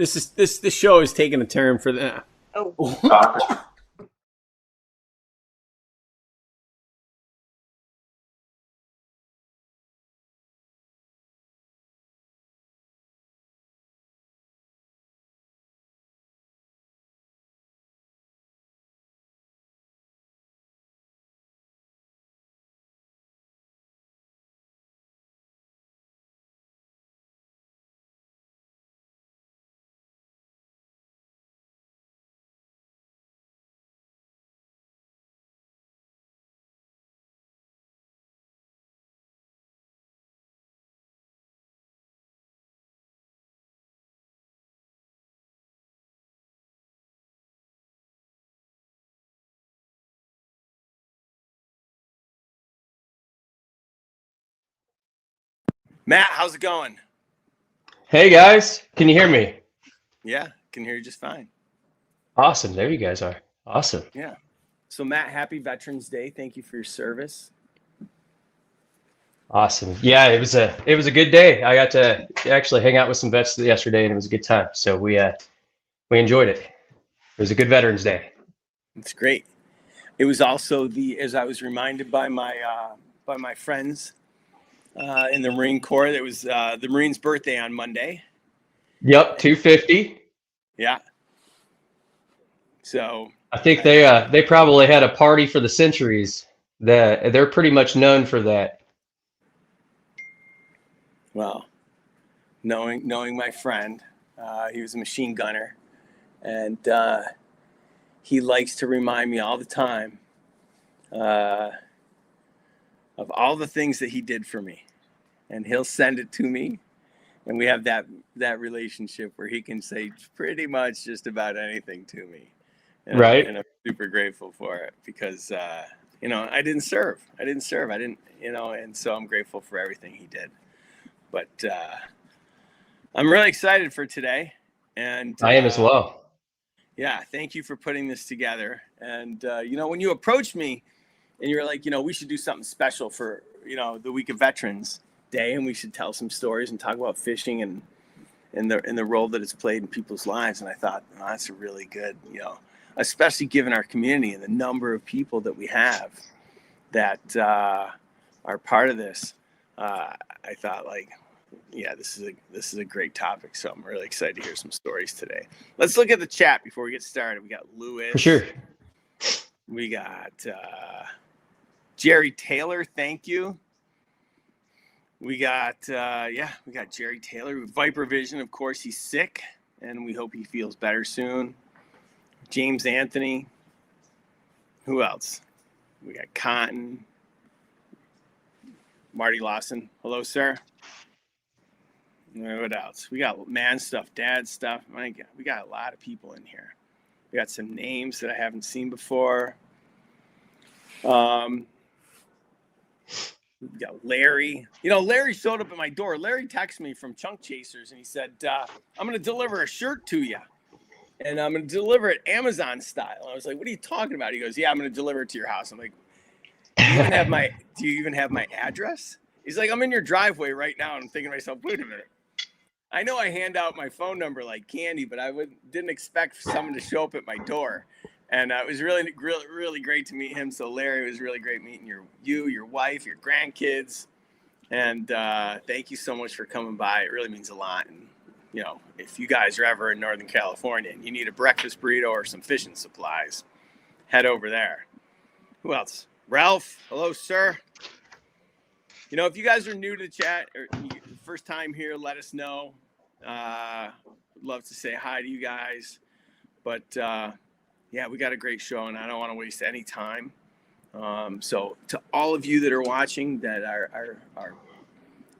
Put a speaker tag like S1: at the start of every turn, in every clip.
S1: This show is taking a turn for the.
S2: Oh.
S1: Matt, how's it going?
S3: Hey guys, can you hear me?
S1: Yeah, can hear you just fine.
S3: Awesome, there you guys are. Awesome.
S1: Yeah. So Matt, happy Veterans Day. Thank you for your service.
S3: Awesome. Yeah, it was a good day. I got to actually hang out with some vets yesterday and it was a good time. So we enjoyed it. It was a good Veterans Day.
S1: It's great. It was also as I was reminded by my friends in the Marine Corps, it was the Marine's birthday on Monday.
S3: Yep, 250.
S1: Yeah. So
S3: I think they probably had a party for the centuries. They're pretty much known for that.
S1: well, knowing my friend, he was a machine gunner, and he likes to remind me all the time of all the things that he did for me, and he'll send it to me, and we have that relationship where he can say pretty much just about anything to me, and
S3: Right.
S1: I'm super grateful for it because I didn't serve, and so I'm grateful for everything he did. But I'm really excited for today, and
S3: I am as well.
S1: yeah, thank you for putting this together. And when you approached me and you're like, we should do something special for the week of Veterans Day, and we should tell some stories and talk about fishing and the role that it's played in people's lives. And I thought, that's a really good, especially given our community and the number of people that we have that are part of this. I thought, this is a great topic. So I'm really excited to hear some stories today. Let's look at the chat before we get started. We got Lewis.
S3: For sure.
S1: We got Jerry Taylor. Thank you. We got Jerry Taylor. Viper Vision, of course, he's sick, and we hope he feels better soon. James Anthony. Who else? We got Cotton. Marty Lawson. Hello, sir. What else? We got man stuff, dad stuff. My God, we got a lot of people in here. We got some names that I haven't seen before. We got Larry. Larry showed up at my door. Larry texted me from Chunk Chasers, and he said, I'm going to deliver a shirt to you, and I'm going to deliver it Amazon style. I was like, what are you talking about? He goes, yeah, I'm going to deliver it to your house. I'm like, do you even have my address? He's like, I'm in your driveway right now. And I'm thinking to myself, wait a minute. I know I hand out my phone number like candy, but I didn't expect someone to show up at my door. And it was really, really, really great to meet him. So Larry, it was really great meeting your wife, your grandkids. And thank you so much for coming by. It really means a lot. And, if you guys are ever in Northern California and you need a breakfast burrito or some fishing supplies, head over there. Who else? Ralph. Hello, sir. If you guys are new to the chat or first time here, let us know. Would love to say hi to you guys. But we got a great show, and I don't want to waste any time. So to all of you that are watching that are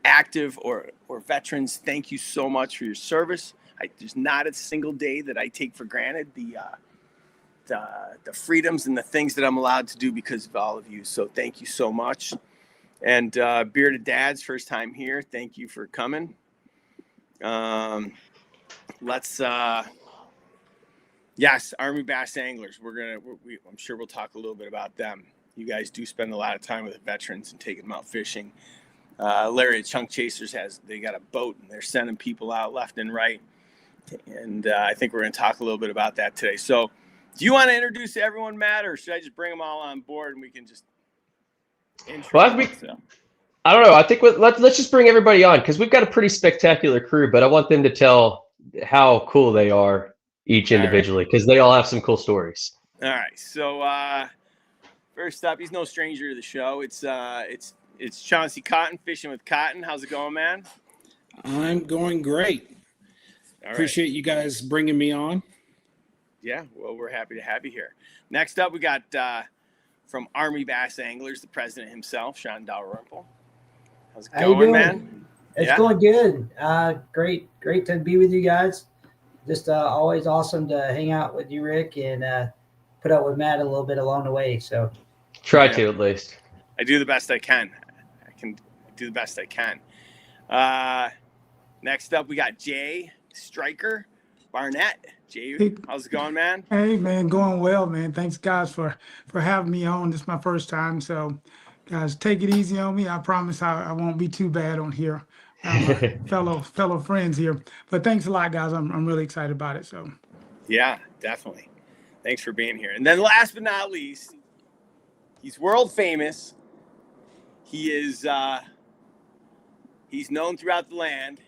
S1: active or veterans, thank you so much for your service. There's not a single day that I take for granted the freedoms and the things that I'm allowed to do because of all of you. So thank you so much. And Bearded Dads, first time here. Thank you for coming. Yes, Army Bass Anglers. I'm sure we'll talk a little bit about them. You guys do spend a lot of time with the veterans and taking them out fishing. Larry at Chunk Chasers they got a boat, and they're sending people out left and right And I think we're going to talk a little bit about that today. So do you want to introduce everyone, Matt, or should I just bring them all on board and we can just intro?
S3: Well, I don't know. I think let's just bring everybody on because we've got a pretty spectacular crew, but I want them to tell how cool they are each individually because they all have some cool stories.
S1: All right. So first up, he's no stranger to the show. It's Chauncey Cotton, Fishing with Cotton. How's it going, man?
S2: I'm going great. Appreciate you guys bringing me on.
S1: Yeah, well, we're happy to have you here. Next up, we got from Army Bass Anglers, the president himself, Sean Dalrymple. How's it going, man?
S4: It's going good. Great to be with you guys. Just always awesome to hang out with you, Rick, and put up with Matt a little bit along the way. So
S3: try to at least.
S1: I do the best I can. I can do the best I can. Next up, we got Jay Stryker Barnett. Jay, how's it going, man?
S5: Hey, man, going well, man. Thanks, guys, for having me on. This is my first time, so guys, take it easy on me. I promise I won't be too bad on here. Fellow friends here, but thanks a lot, guys. I'm really excited about it. So,
S1: yeah, definitely. Thanks for being here. And then, last but not least, he's world famous. He is he's known throughout the land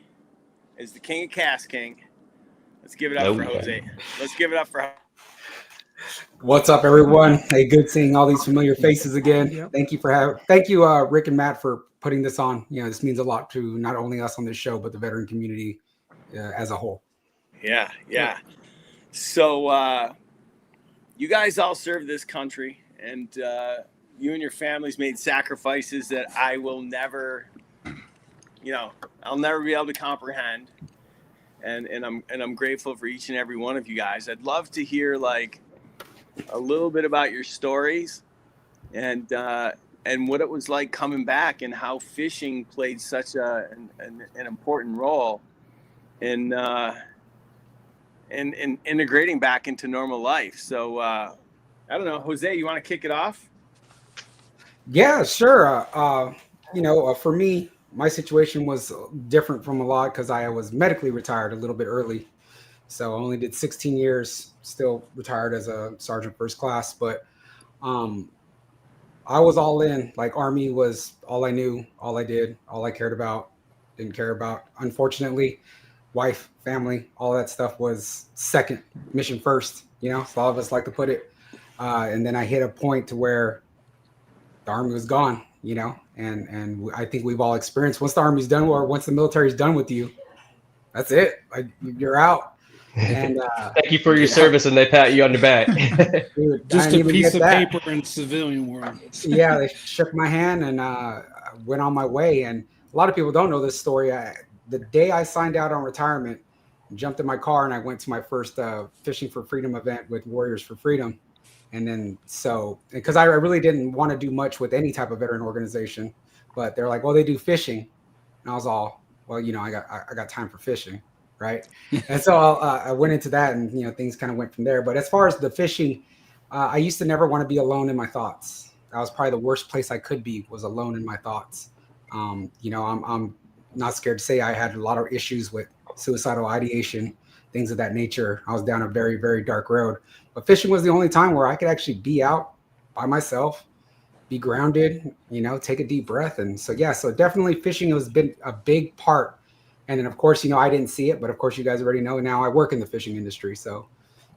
S1: as the King of Cast King. Let's give it up for Jose. Let's give it up for.
S6: What's up, everyone? Hey, good seeing all these familiar faces again.
S5: Yep.
S6: Thank you, Rick and Matt, for putting this on. You know, this means a lot to not only us on this show, but the veteran community as a whole.
S1: Yeah. So you guys all serve this country, and you and your families made sacrifices that I will never, I'll never be able to comprehend. And I'm grateful for each and every one of you guys. I'd love to hear like a little bit about your stories and what it was like coming back and how fishing played such an important role in integrating back into normal life. So I don't know, Jose, you want to kick it off?
S6: Yeah, sure. For me, my situation was different from a lot because I was medically retired a little bit early. So I only did 16 years, still retired as a sergeant first class. But I was all in. Like, Army was all I knew, all I did, all I cared about, didn't care about. Unfortunately, wife, family, all that stuff was second, mission first, so all of us like to put it. And then I hit a point to where the Army was gone, and I think we've all experienced once the Army's done, or once the military's done with you, that's it. Like, you're out. And
S3: thank you for your service, and they pat you on the back.
S6: Dude,
S2: Just a piece of paper in civilian world.
S6: Yeah, they shook my hand and went on my way. And a lot of people don't know this story. The day I signed out on retirement, jumped in my car and I went to my first Fishing for Freedom event with Warriors for Freedom. And then because I really didn't want to do much with any type of veteran organization, but they're like, well, they do fishing. And I was all, well, I got time for fishing, right? And so I went into that, and things kind of went from there. But as far as the fishing, I used to never want to be alone in my thoughts. That was probably the worst place I could be, was alone in my thoughts. I'm not scared to say I had a lot of issues with suicidal ideation, things of that nature. I was down a very, very dark road. But fishing was the only time where I could actually be out by myself, be grounded, take a deep breath. And so definitely fishing has been a big part. And then, of course, I didn't see it, but of course you guys already know now I work in the fishing industry. So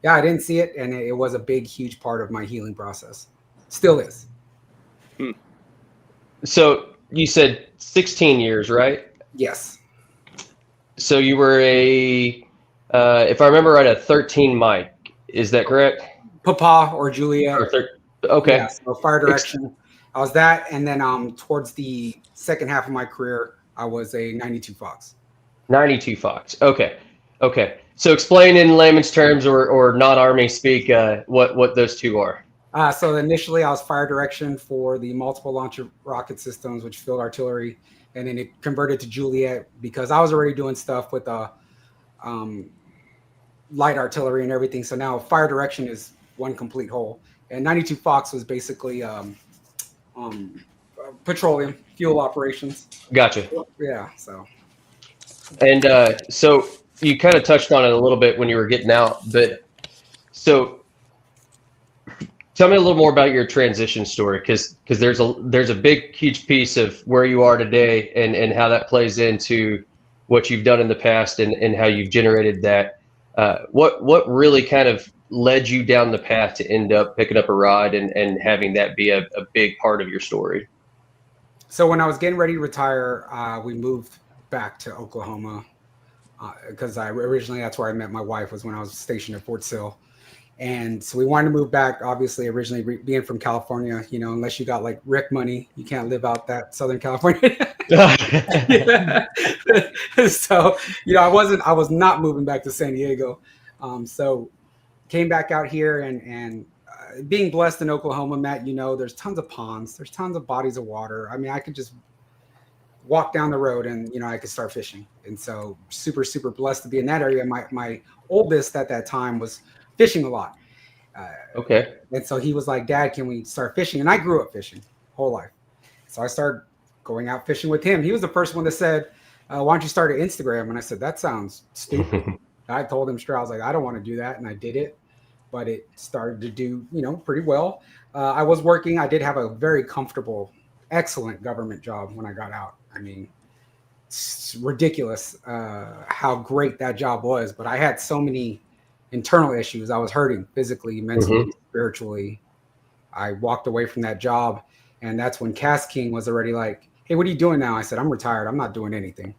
S6: yeah, I didn't see it. And it was a big, huge part of my healing process. Still is.
S3: So you said 16 years, right?
S6: Yes.
S3: So you were if I remember right, a 13 Mike. Is that correct?
S6: Papa or Juliet.
S3: Okay.
S6: Yeah, so fire direction. I was that. And then towards the second half of my career, I was a 92 Fox.
S3: 92 Fox. Okay. So explain in layman's terms or non-Army speak what those two are.
S6: So initially I was fire direction for the multiple launcher rocket systems, which field artillery. And then it converted to Juliet because I was already doing stuff with light artillery and everything. So now fire direction is one complete whole. And 92 Fox was basically petroleum fuel operations.
S3: Gotcha.
S6: Yeah. So.
S3: And so you kind of touched on it a little bit when you were getting out, but so tell me a little more about your transition story, because there's a big, huge piece of where you are today and how that plays into what you've done in the past and how you've generated that. What really kind of led you down the path to end up picking up a rod and having that be a big part of your story?
S6: So when I was getting ready to retire, we moved back to Oklahoma because originally that's where I met my wife, was when I was stationed at Fort Sill. And so we wanted to move back, obviously, originally being from California, you know, unless you got like Rick money, you can't live out that Southern California. So, you know, I was not moving back to San Diego. So came back out here and being blessed in Oklahoma, Matt, you know, there's tons of ponds, there's tons of bodies of water. I mean, I could just walk down the road and, you know, I could start fishing. And so super, super blessed to be in that area. My oldest at that time was fishing a lot.
S3: Okay.
S6: And so he was like, Dad, can we start fishing? And I grew up fishing whole life. So I started going out fishing with him. He was the first one that said, why don't you start an Instagram? And I said, that sounds stupid. I told him straight, I was like, I don't want to do that. And I did it, but it started to do, you know, pretty well. I was working. I did have a very comfortable, excellent government job when I got out. I mean, it's ridiculous how great that job was, but I had so many internal issues. I was hurting physically, mentally, spiritually. I walked away from that job, and that's when Cass King was already like, hey, what are you doing now? I said, I'm retired. I'm not doing anything.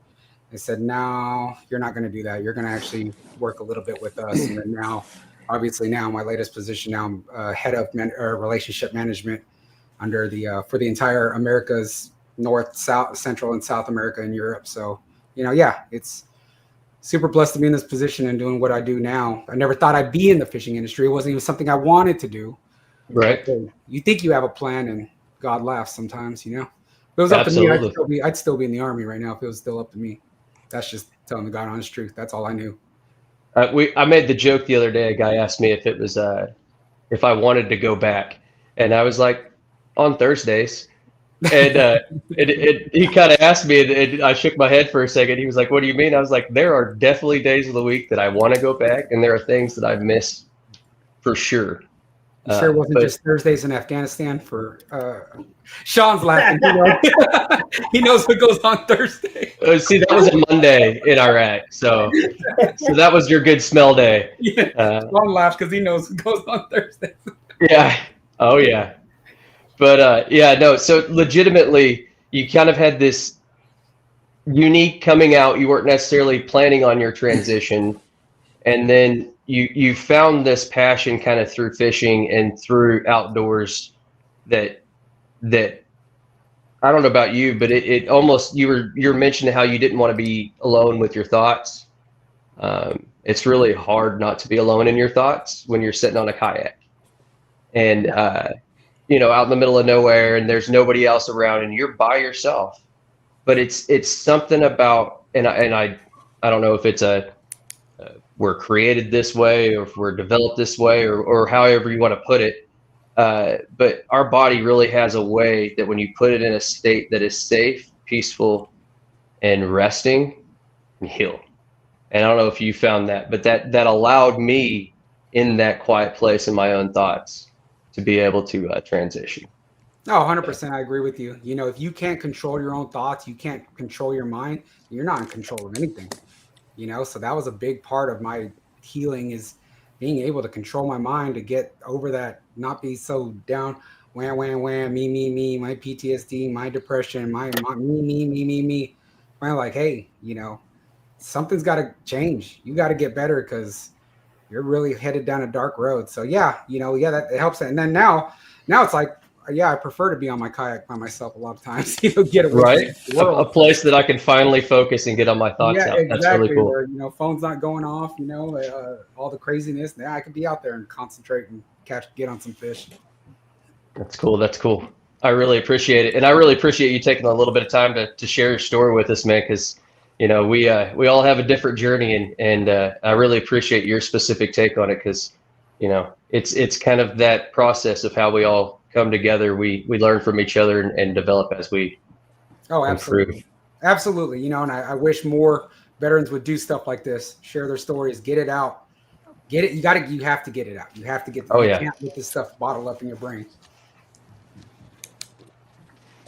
S6: They said, no, you're not going to do that. You're going to actually work a little bit with us. And then now, obviously now my latest position, now I'm head of relationship management under the for the entire Americas, North, South, Central, and South America and Europe. So, you know, yeah, it's super blessed to be in this position and doing what I do now. I never thought I'd be in the fishing industry. It wasn't even something I wanted to do.
S3: Right.
S6: So you think you have a plan, and God laughs sometimes, you know. If it was up to me, I'd still be in the Army right now if it was still up to me. That's just telling the God honest truth. That's all I knew.
S3: I made the joke the other day. A guy asked me if it was if I wanted to go back, and I was like, on Thursdays. And he kind of asked me, and I shook my head for a second. He was like, what do you mean? I was like, there are definitely days of the week that I want to go back, and there are things that I've missed for sure.
S6: You sure it wasn't just Thursdays in Afghanistan for Sean's laughing. He knows what goes on Thursday.
S3: See, that was a Monday in Iraq. So that was your good smell day.
S6: Yeah. Sean laughs because he knows what goes on Thursday.
S3: Yeah. Oh, yeah. But yeah, no. So legitimately, you kind of had this unique coming out. You weren't necessarily planning on your transition, and then you found this passion kind of through fishing and through outdoors. That I don't know about you, but it almost you're mentioning how you didn't want to be alone with your thoughts. It's really hard not to be alone in your thoughts when you're sitting on a kayak, and you know, out in the middle of nowhere, and there's nobody else around, and you're by yourself. But it's something about, and I don't know if it's we're created this way, or if we're developed this way, or however you want to put it. But our body really has a way that when you put it in a state that is safe, peaceful, and resting, and heal. And I don't know if you found that, but that allowed me in that quiet place in my own thoughts to be able to transition.
S6: No, 100%. I agree with you. You know, if you can't control your own thoughts, you can't control your mind, you're not in control of anything, you know? So that was a big part of my healing, is being able to control my mind, to get over that, not be so down, wham, me, my PTSD, my depression, my me. I'm like, hey, you know, something's got to change. You got to get better, because you're really headed down a dark road. So yeah, you know, yeah, that it helps. And then now it's like, yeah, I prefer to be on my kayak by myself a lot of times. You know, get away from the world.
S3: A place that I can finally focus and get on my thoughts out.
S6: Exactly.
S3: That's really cool.
S6: Where, you know, phone's not going off. You know, all the craziness. Yeah, I could be out there and concentrate and get on some fish.
S3: That's cool. That's cool. I really appreciate it, and I really appreciate you taking a little bit of time to share your story with us, man. Because you know, we all have a different journey, and I really appreciate your specific take on it, because, you know, it's kind of that process of how we all come together. We learn from each other and develop as we
S6: absolutely. Absolutely. You know, and I wish more veterans would do stuff like this, share their stories, get it out. Get it. You have to get it out. You have to get, you can't let this stuff bottle up in your brain.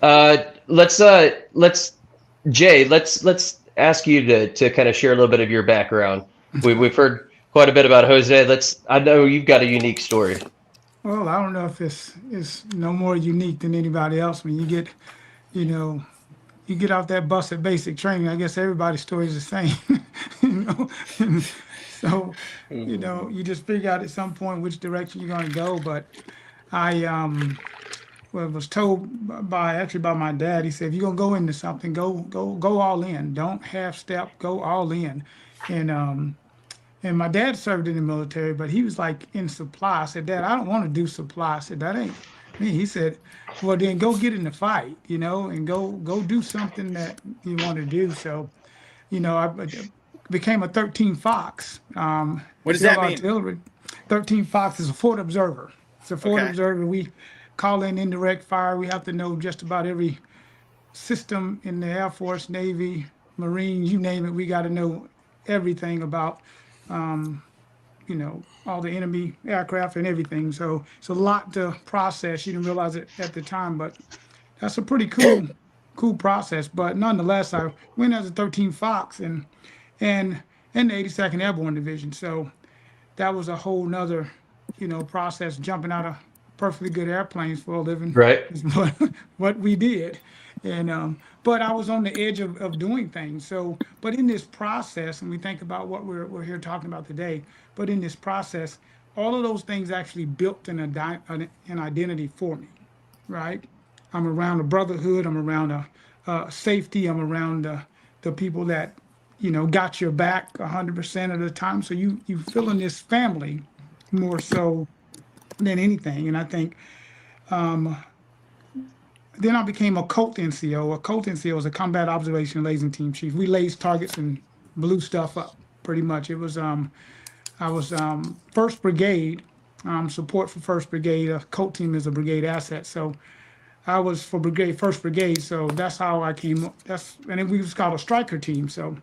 S3: Let's Jay, let's ask you to kind of share a little bit of your background. We've heard quite a bit about Jose. I know you've got a unique story.
S5: Well, I don't know if it's no more unique than anybody else. When you get, you get off that bus at basic training, I guess everybody's story is the same. So, you just figure out at some point which direction you're going to go. But I was told by my dad. He said, if you're gonna go into something, go all in. Don't half step. Go all in. And my dad served in the military, but he was like in supply. I said, Dad, I don't want to do supply. I said, that ain't me. He said, well, then go get in the fight, and go do something that you want to do. So, I became a 13 Fox.
S1: What does that mean?
S5: Artillery. 13 Fox is a fort observer. It's a fort observer. We call in indirect fire. We have to know just about every system in the Air Force, Navy, Marines, you name it. We got to know everything about, all the enemy aircraft and everything. So it's a lot to process. You didn't realize it at the time, but that's a pretty cool process. But nonetheless, I went as a 13 Fox and the 82nd Airborne Division. So that was a whole nother, process, jumping out of perfectly good airplanes for a living.
S3: Right.
S5: Is what we did. And but I was on the edge of doing things. So, but in this process, and we think about what we're here talking about today, but in this process, all of those things actually built an identity for me, right? I'm around a brotherhood. I'm around a safety. I'm around the people that, got your back 100% of the time. So you feel in this family more so than anything. And I think then I became a COLT NCO. A COLT NCO is a combat observation liaison team chief. We lazed targets and blew stuff up pretty much. It was I was 1st Brigade, support for 1st Brigade. A COLT team is a brigade asset. So I was for brigade, 1st Brigade. So that's how I came up. And then we was called a striker team. So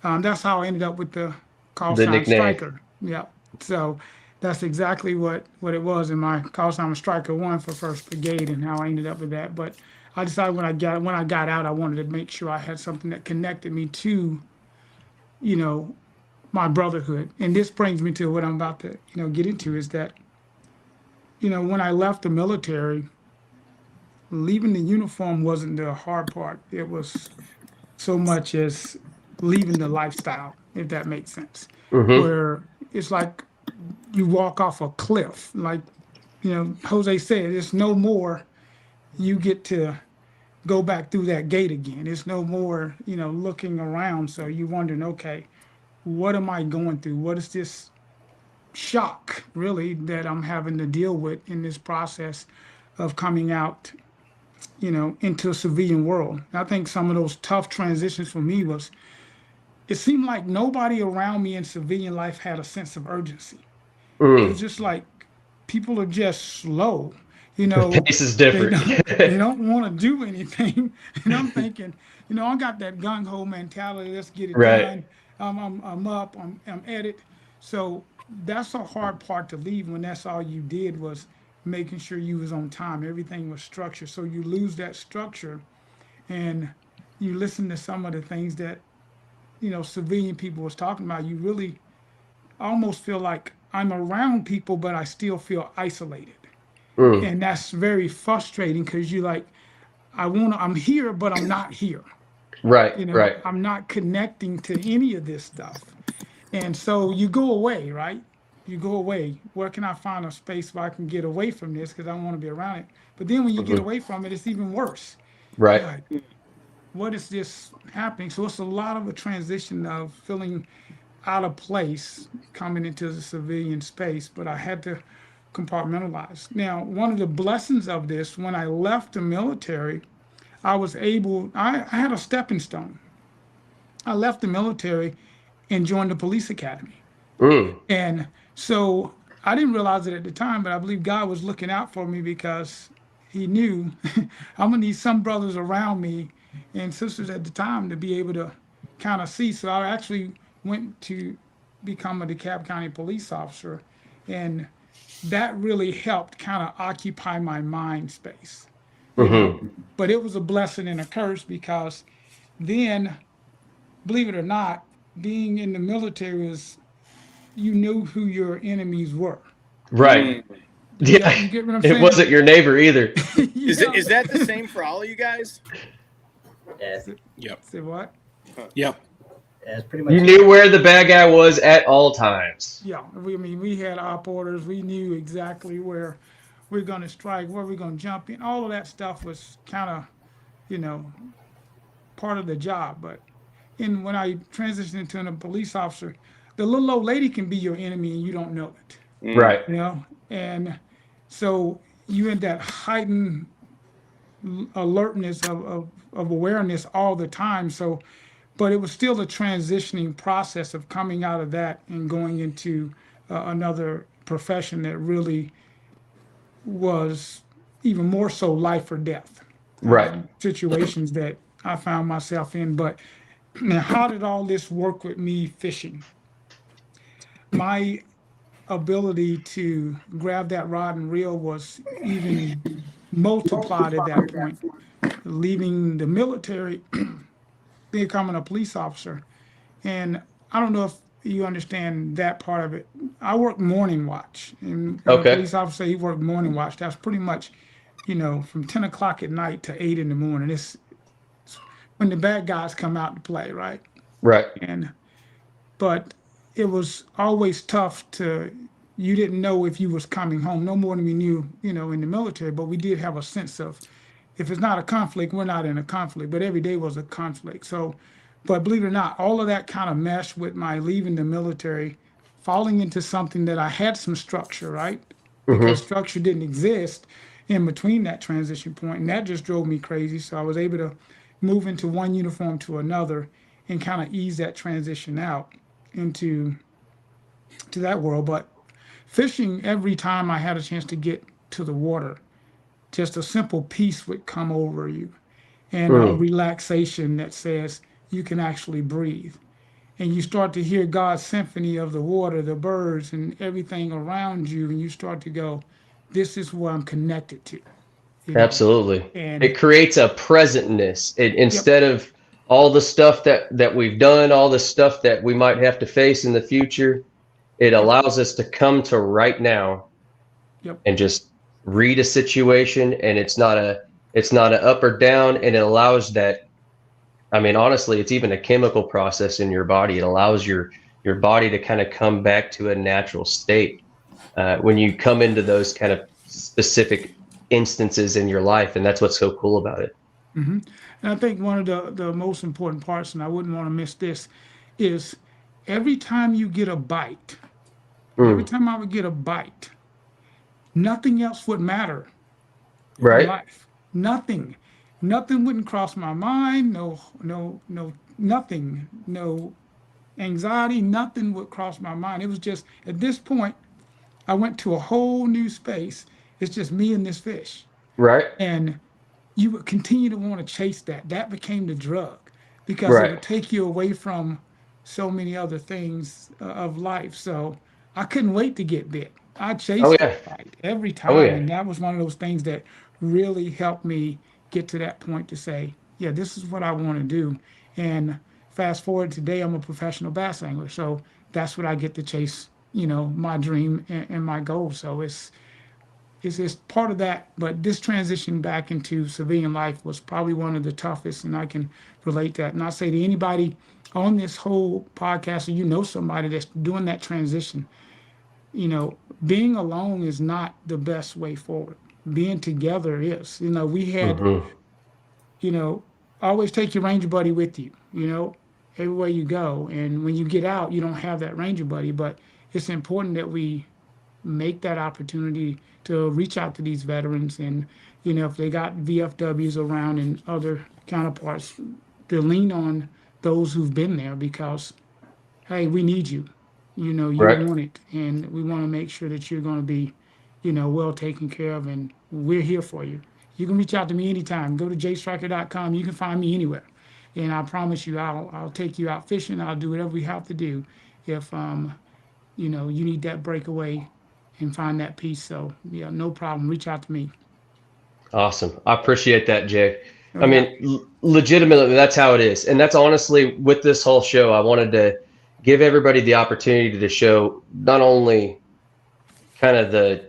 S5: that's how I ended up with the call sign
S3: nickname.
S5: Striker. Yeah. So that's exactly what it was. And my call sign was Striker 1 for 1st Brigade, and how I ended up with that. But I decided when I got out, I wanted to make sure I had something that connected me to, my brotherhood. And this brings me to what I'm about to, get into, is that, when I left the military, leaving the uniform wasn't the hard part. It was so much as leaving the lifestyle, if that makes sense. Where it's like you walk off a cliff. Like, Jose said, it's no more you get to go back through that gate again. It's no more, looking around. So you wondering, okay, what am I going through? What is this shock, really, that I'm having to deal with in this process of coming out, into a civilian world? I think some of those tough transitions for me was, it seemed like nobody around me in civilian life had a sense of urgency. It was just like people are just slow,
S3: Pace is different.
S5: They don't want to do anything. And I'm thinking, I got that gung-ho mentality. Let's get it done. I'm up. I'm at it. So that's a hard part to leave when that's all you did was making sure you was on time. Everything was structured. So you lose that structure, and you listen to some of the things that civilian people was talking about. You really almost feel like I'm around people, but I still feel isolated. And that's very frustrating, because you like, I'm here, but I'm not here.
S3: Right. Right.
S5: I'm not connecting to any of this stuff. And so you go away, right? You go away. Where can I find a space where I can get away from this? Because I want to be around it. But then when you get away from it, it's even worse.
S3: Right.
S5: Like, what is this happening? So it's a lot of a transition of feeling out of place coming into the civilian space, but I had to compartmentalize. Now, one of the blessings of this, when I left the military, I had a stepping stone. I left the military and joined the police academy. And so I didn't realize it at the time, but I believe God was looking out for me, because he knew I'm gonna need some brothers around me and sisters at the time to be able to kind of see. So I actually went to become a DeKalb County police officer, and that really helped kind of occupy my mind space, you know. But it was a blessing and a curse because then, believe it or not, being in the military was, you knew who your enemies were.
S3: Right. Yeah.
S5: You get what I'm
S3: It
S5: saying?
S3: wasn't your neighbor either.
S1: Is that the same for all of you guys?
S4: Yeah,
S2: Yep.
S5: Say what?
S2: Yep.
S4: yeah, it's pretty much.
S3: You knew where the bad guy was at all times.
S5: Yeah, we had op orders. We knew exactly where we're going to strike, where we're going to jump in. All of that stuff was kind of, you know, part of the job. But when I transitioned into a police officer, the little old lady can be your enemy and you don't know it.
S3: Right.
S5: You know, and so you in that heightened alertness of awareness all the time. So, but it was still a transitioning process of coming out of that and going into another profession that really was even more so life or death
S3: Right.
S5: situations that I found myself in. But now, how did all this work with me fishing? My ability to grab that rod and reel was even multiplied at that point. Leaving the military, becoming a police officer. And I don't know if you understand that part of it. I worked morning watch. And a police officer, he worked morning watch. That's pretty much, you know, from 10 o'clock at night to 8 in the morning. It's when the bad guys come out to play, right?
S3: Right.
S5: But it was always tough you didn't know if you was coming home, no more than we knew, you know, in the military, but we did have a sense of, if it's not a conflict, we're not in a conflict, but every day was a conflict. So, but believe it or not, all of that kind of meshed with my leaving the military, falling into something that I had some structure, right? Because structure didn't exist in between that transition point, and that just drove me crazy. So I was able to move into one uniform to another and kind of ease that transition out into that world. But fishing, every time I had a chance to get to the water, just a simple peace would come over you, and a relaxation that says you can actually breathe. And you start to hear God's symphony of the water, the birds, and everything around you, and you start to go, this is what I'm connected to. You know?
S3: Absolutely.
S5: And
S3: it creates a presentness. Instead of all the stuff that we've done, all the stuff that we might have to face in the future, it allows us to come to right now and just read a situation, and it's not a up or down, and it allows that. I mean, honestly, it's even a chemical process in your body. It allows your body to kind of come back to a natural state when you come into those kind of specific instances in your life, and that's what's so cool about it.
S5: And I think one of the most important parts, and I wouldn't want to miss this, is every time you get a bite, every time I would get a bite, nothing else would matter in life. Nothing wouldn't cross my mind. No, nothing. No anxiety. Nothing would cross my mind. It was just, at this point, I went to a whole new space. It's just me and this fish.
S3: Right.
S5: And you would continue to want to chase that. That became the drug, because it would take you away from so many other things of life. So I couldn't wait to get bit. I chased that fight every time. And that was one of those things that really helped me get to that point to say, yeah, this is what I want to do. And fast forward today, I'm a professional bass angler. So that's what I get to chase, you know, my dream and my goal. So it's part of that. But this transition back into civilian life was probably one of the toughest, and I can relate that. And I say to anybody on this whole podcast, or you know somebody that's doing that transition, you know, being alone is not the best way forward. Being together is. You know, we had, you know, always take your ranger buddy with you, you know, everywhere you go. And when you get out, you don't have that ranger buddy, but it's important that we make that opportunity to reach out to these veterans, and, you know, if they got VFWs around and other counterparts, to lean on those who've been there, because, hey, we need you. You know, you want it, and we want to make sure that you're going to be, you know, well taken care of, and we're here for you. You can reach out to me anytime. Go to jstriker.com. You can find me anywhere. and I promise you, I'll take you out fishing. I'll do whatever we have to do if you know, you need that breakaway and find that peace. So yeah, no problem. Reach out to me.
S3: Awesome. I appreciate that, Jay.
S5: No
S3: I
S5: doubt.
S3: mean, legitimately, that's how it is. And that's honestly, with this whole show, I wanted to give everybody the opportunity to show not only kind of the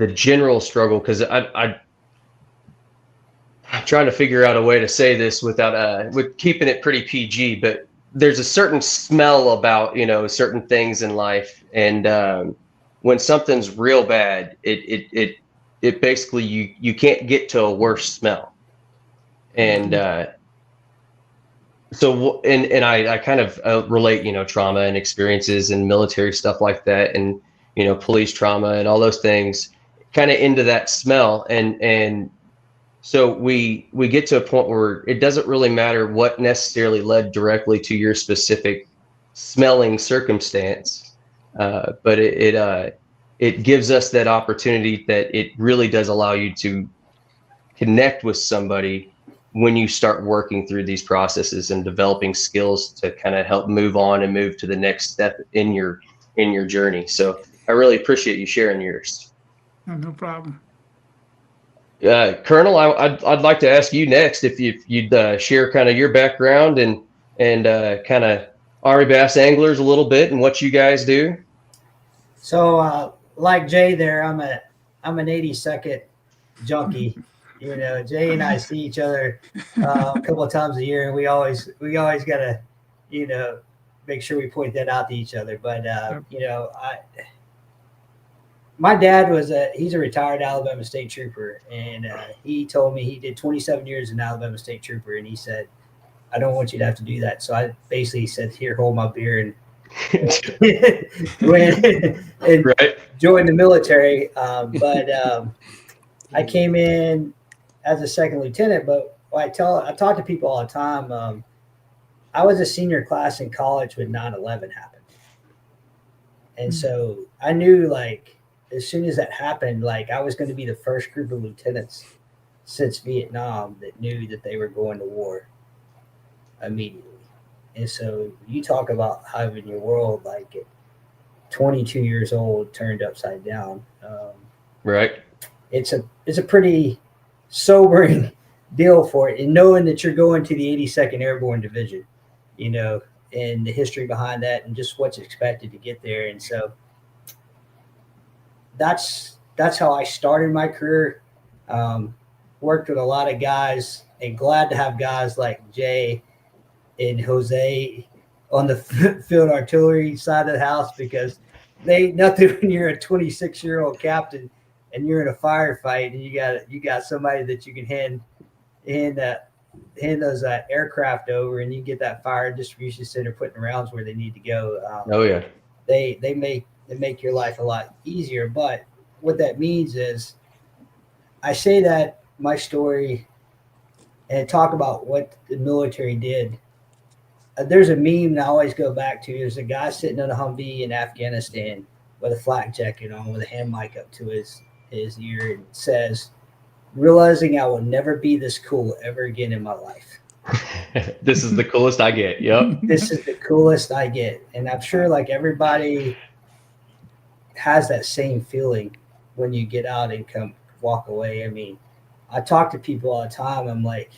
S3: general struggle, because I'm trying to figure out a way to say this without with keeping it pretty PG, but there's a certain smell about, you know, certain things in life. And when something's real bad, it basically, you can't get to a worse smell. And I kind of relate, you know, trauma and experiences and military stuff like that, and, you know, police trauma and all those things kind of into that smell. And so we get to a point where it doesn't really matter what necessarily led directly to your specific smelling circumstance, but it gives us that opportunity that it really does allow you to connect with somebody when you start working through these processes and developing skills to kind of help move on and move to the next step in your journey. So I really appreciate you sharing yours.
S5: No problem.
S3: Colonel, I'd like to ask you next if you'd share kind of your background and kind of Army bass anglers a little bit and what you guys do.
S4: So, like Jay there, I'm an 82nd junkie. You know, Jay and I see each other a couple of times a year, and we always gotta, you know, make sure we point that out to each other. But you know, my dad he's a retired Alabama State Trooper, and he told me he did 27 years in Alabama State Trooper, and he said, "I don't want you to have to do that." So I basically said, "Here, hold my beer," and and
S3: Right.
S4: joined the military. But I came in as a second lieutenant, but I talk to people all the time. I was a senior class in college when 9/11 happened. And so I knew, like, as soon as that happened, like, I was going to be the first group of lieutenants since Vietnam that knew that they were going to war immediately. And so you talk about having your world, like, at 22 years old, turned upside down.
S3: Right.
S4: It's a pretty sobering deal for it, and knowing that you're going to the 82nd Airborne Division, you know, and the history behind that, and just what's expected to get there. And so that's how I started my career. Worked with a lot of guys, and glad to have guys like Jay and Jose on the field artillery side of the house, because they ain't nothing when you're a 26-year-old captain and you're in a firefight, and you got somebody that you can hand those aircraft over, and you get that fire distribution center putting rounds where they need to go.
S3: Oh yeah.
S4: They make your life a lot easier. But what that means is, I say that my story and talk about what the military did. There's a meme that I always go back to. There's a guy sitting on a Humvee in Afghanistan with a flak jacket on, with a hand mic up to his ear, and says, "Realizing I will never be this cool ever again in my life.
S3: This is the coolest I get." Yep.
S4: This is the coolest I get." And I'm sure, like, everybody has that same feeling when you get out and come walk away. I mean, I talk to people all the time. I'm like,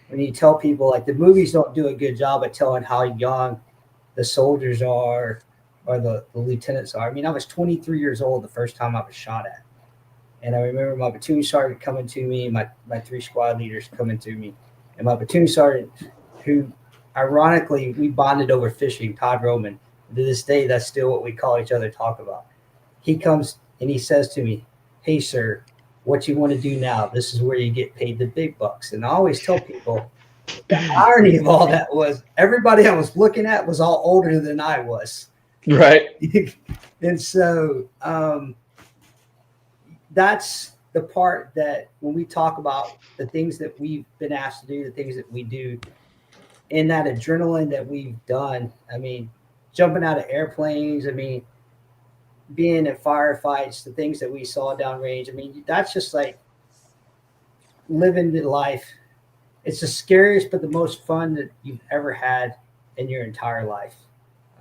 S4: when you tell people, like, the movies don't do a good job of telling how young the soldiers are or the lieutenants are. I mean, I was 23 years old the first time I was shot at. And I remember my platoon sergeant coming to me, my 3 squad leaders coming to me, and my platoon sergeant, who ironically we bonded over fishing, Todd Roman. To this day, that's still what we call each other, talk about. He comes and he says to me, "Hey, sir, what you want to do now? This is where you get paid the big bucks." And I always tell people, the irony of all that was everybody I was looking at was all older than I was.
S3: Right.
S4: And so that's the part that when we talk about the things that we've been asked to do, the things that we do, and that adrenaline that we've done. I mean, jumping out of airplanes, I mean, being in firefights, the things that we saw downrange. I mean, that's just like living the life it's the scariest but the most fun that you've ever had in your entire life.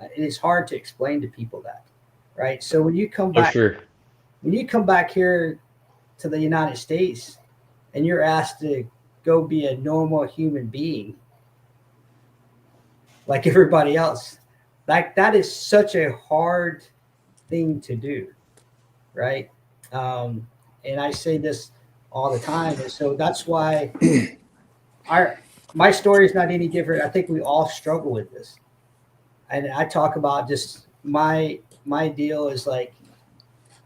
S4: It is hard to explain to people that, right? So when you come
S3: For
S4: back,
S3: sure.
S4: when you come back here to the United States and you're asked to go be a normal human being like everybody else, like that is such a hard thing to do, right? And I say this all the time, and so that's why my story is not any different. I think we all struggle with this, and I talk about just my deal is like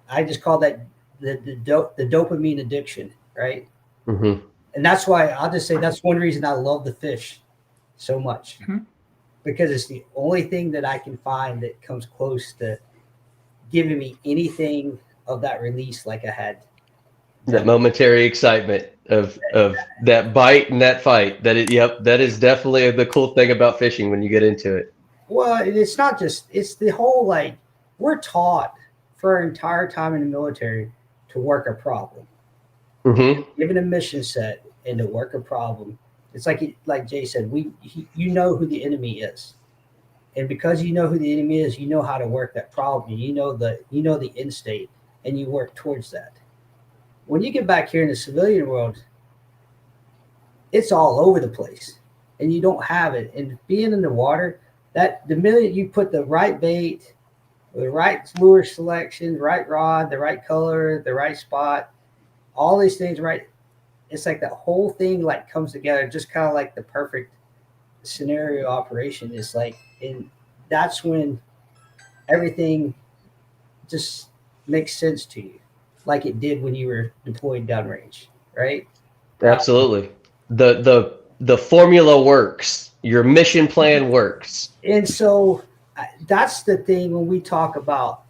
S4: I just call that the dopamine addiction, right?
S3: Mm-hmm.
S4: And that's why I'll just say that's one reason I love the fish so much, because it's the only thing that I can find that comes close to giving me anything of that release like I had.
S3: That momentary excitement of that bite and that fight. That is definitely the cool thing about fishing when you get into it.
S4: Well, it's not just, it's the whole, like, we're taught for our entire time in the military to work a problem.
S3: Mm-hmm.
S4: Given a mission set and to work a problem. It's like Jay said, you know who the enemy is. And because you know who the enemy is, you know how to work that problem. You know the end state, and you work towards that. When you get back here in the civilian world, it's all over the place, and you don't have it. And being in the water, that the minute you put the right bait, the right lure selection, the right rod, the right color, the right spot, all these things, right? It's like that whole thing like comes together, just kind of like the perfect scenario operation. Is like, and that's when everything just makes sense to you, like it did when you were deployed downrange, right?
S3: Absolutely. The formula works. Your mission plan works.
S4: And so that's the thing when we talk about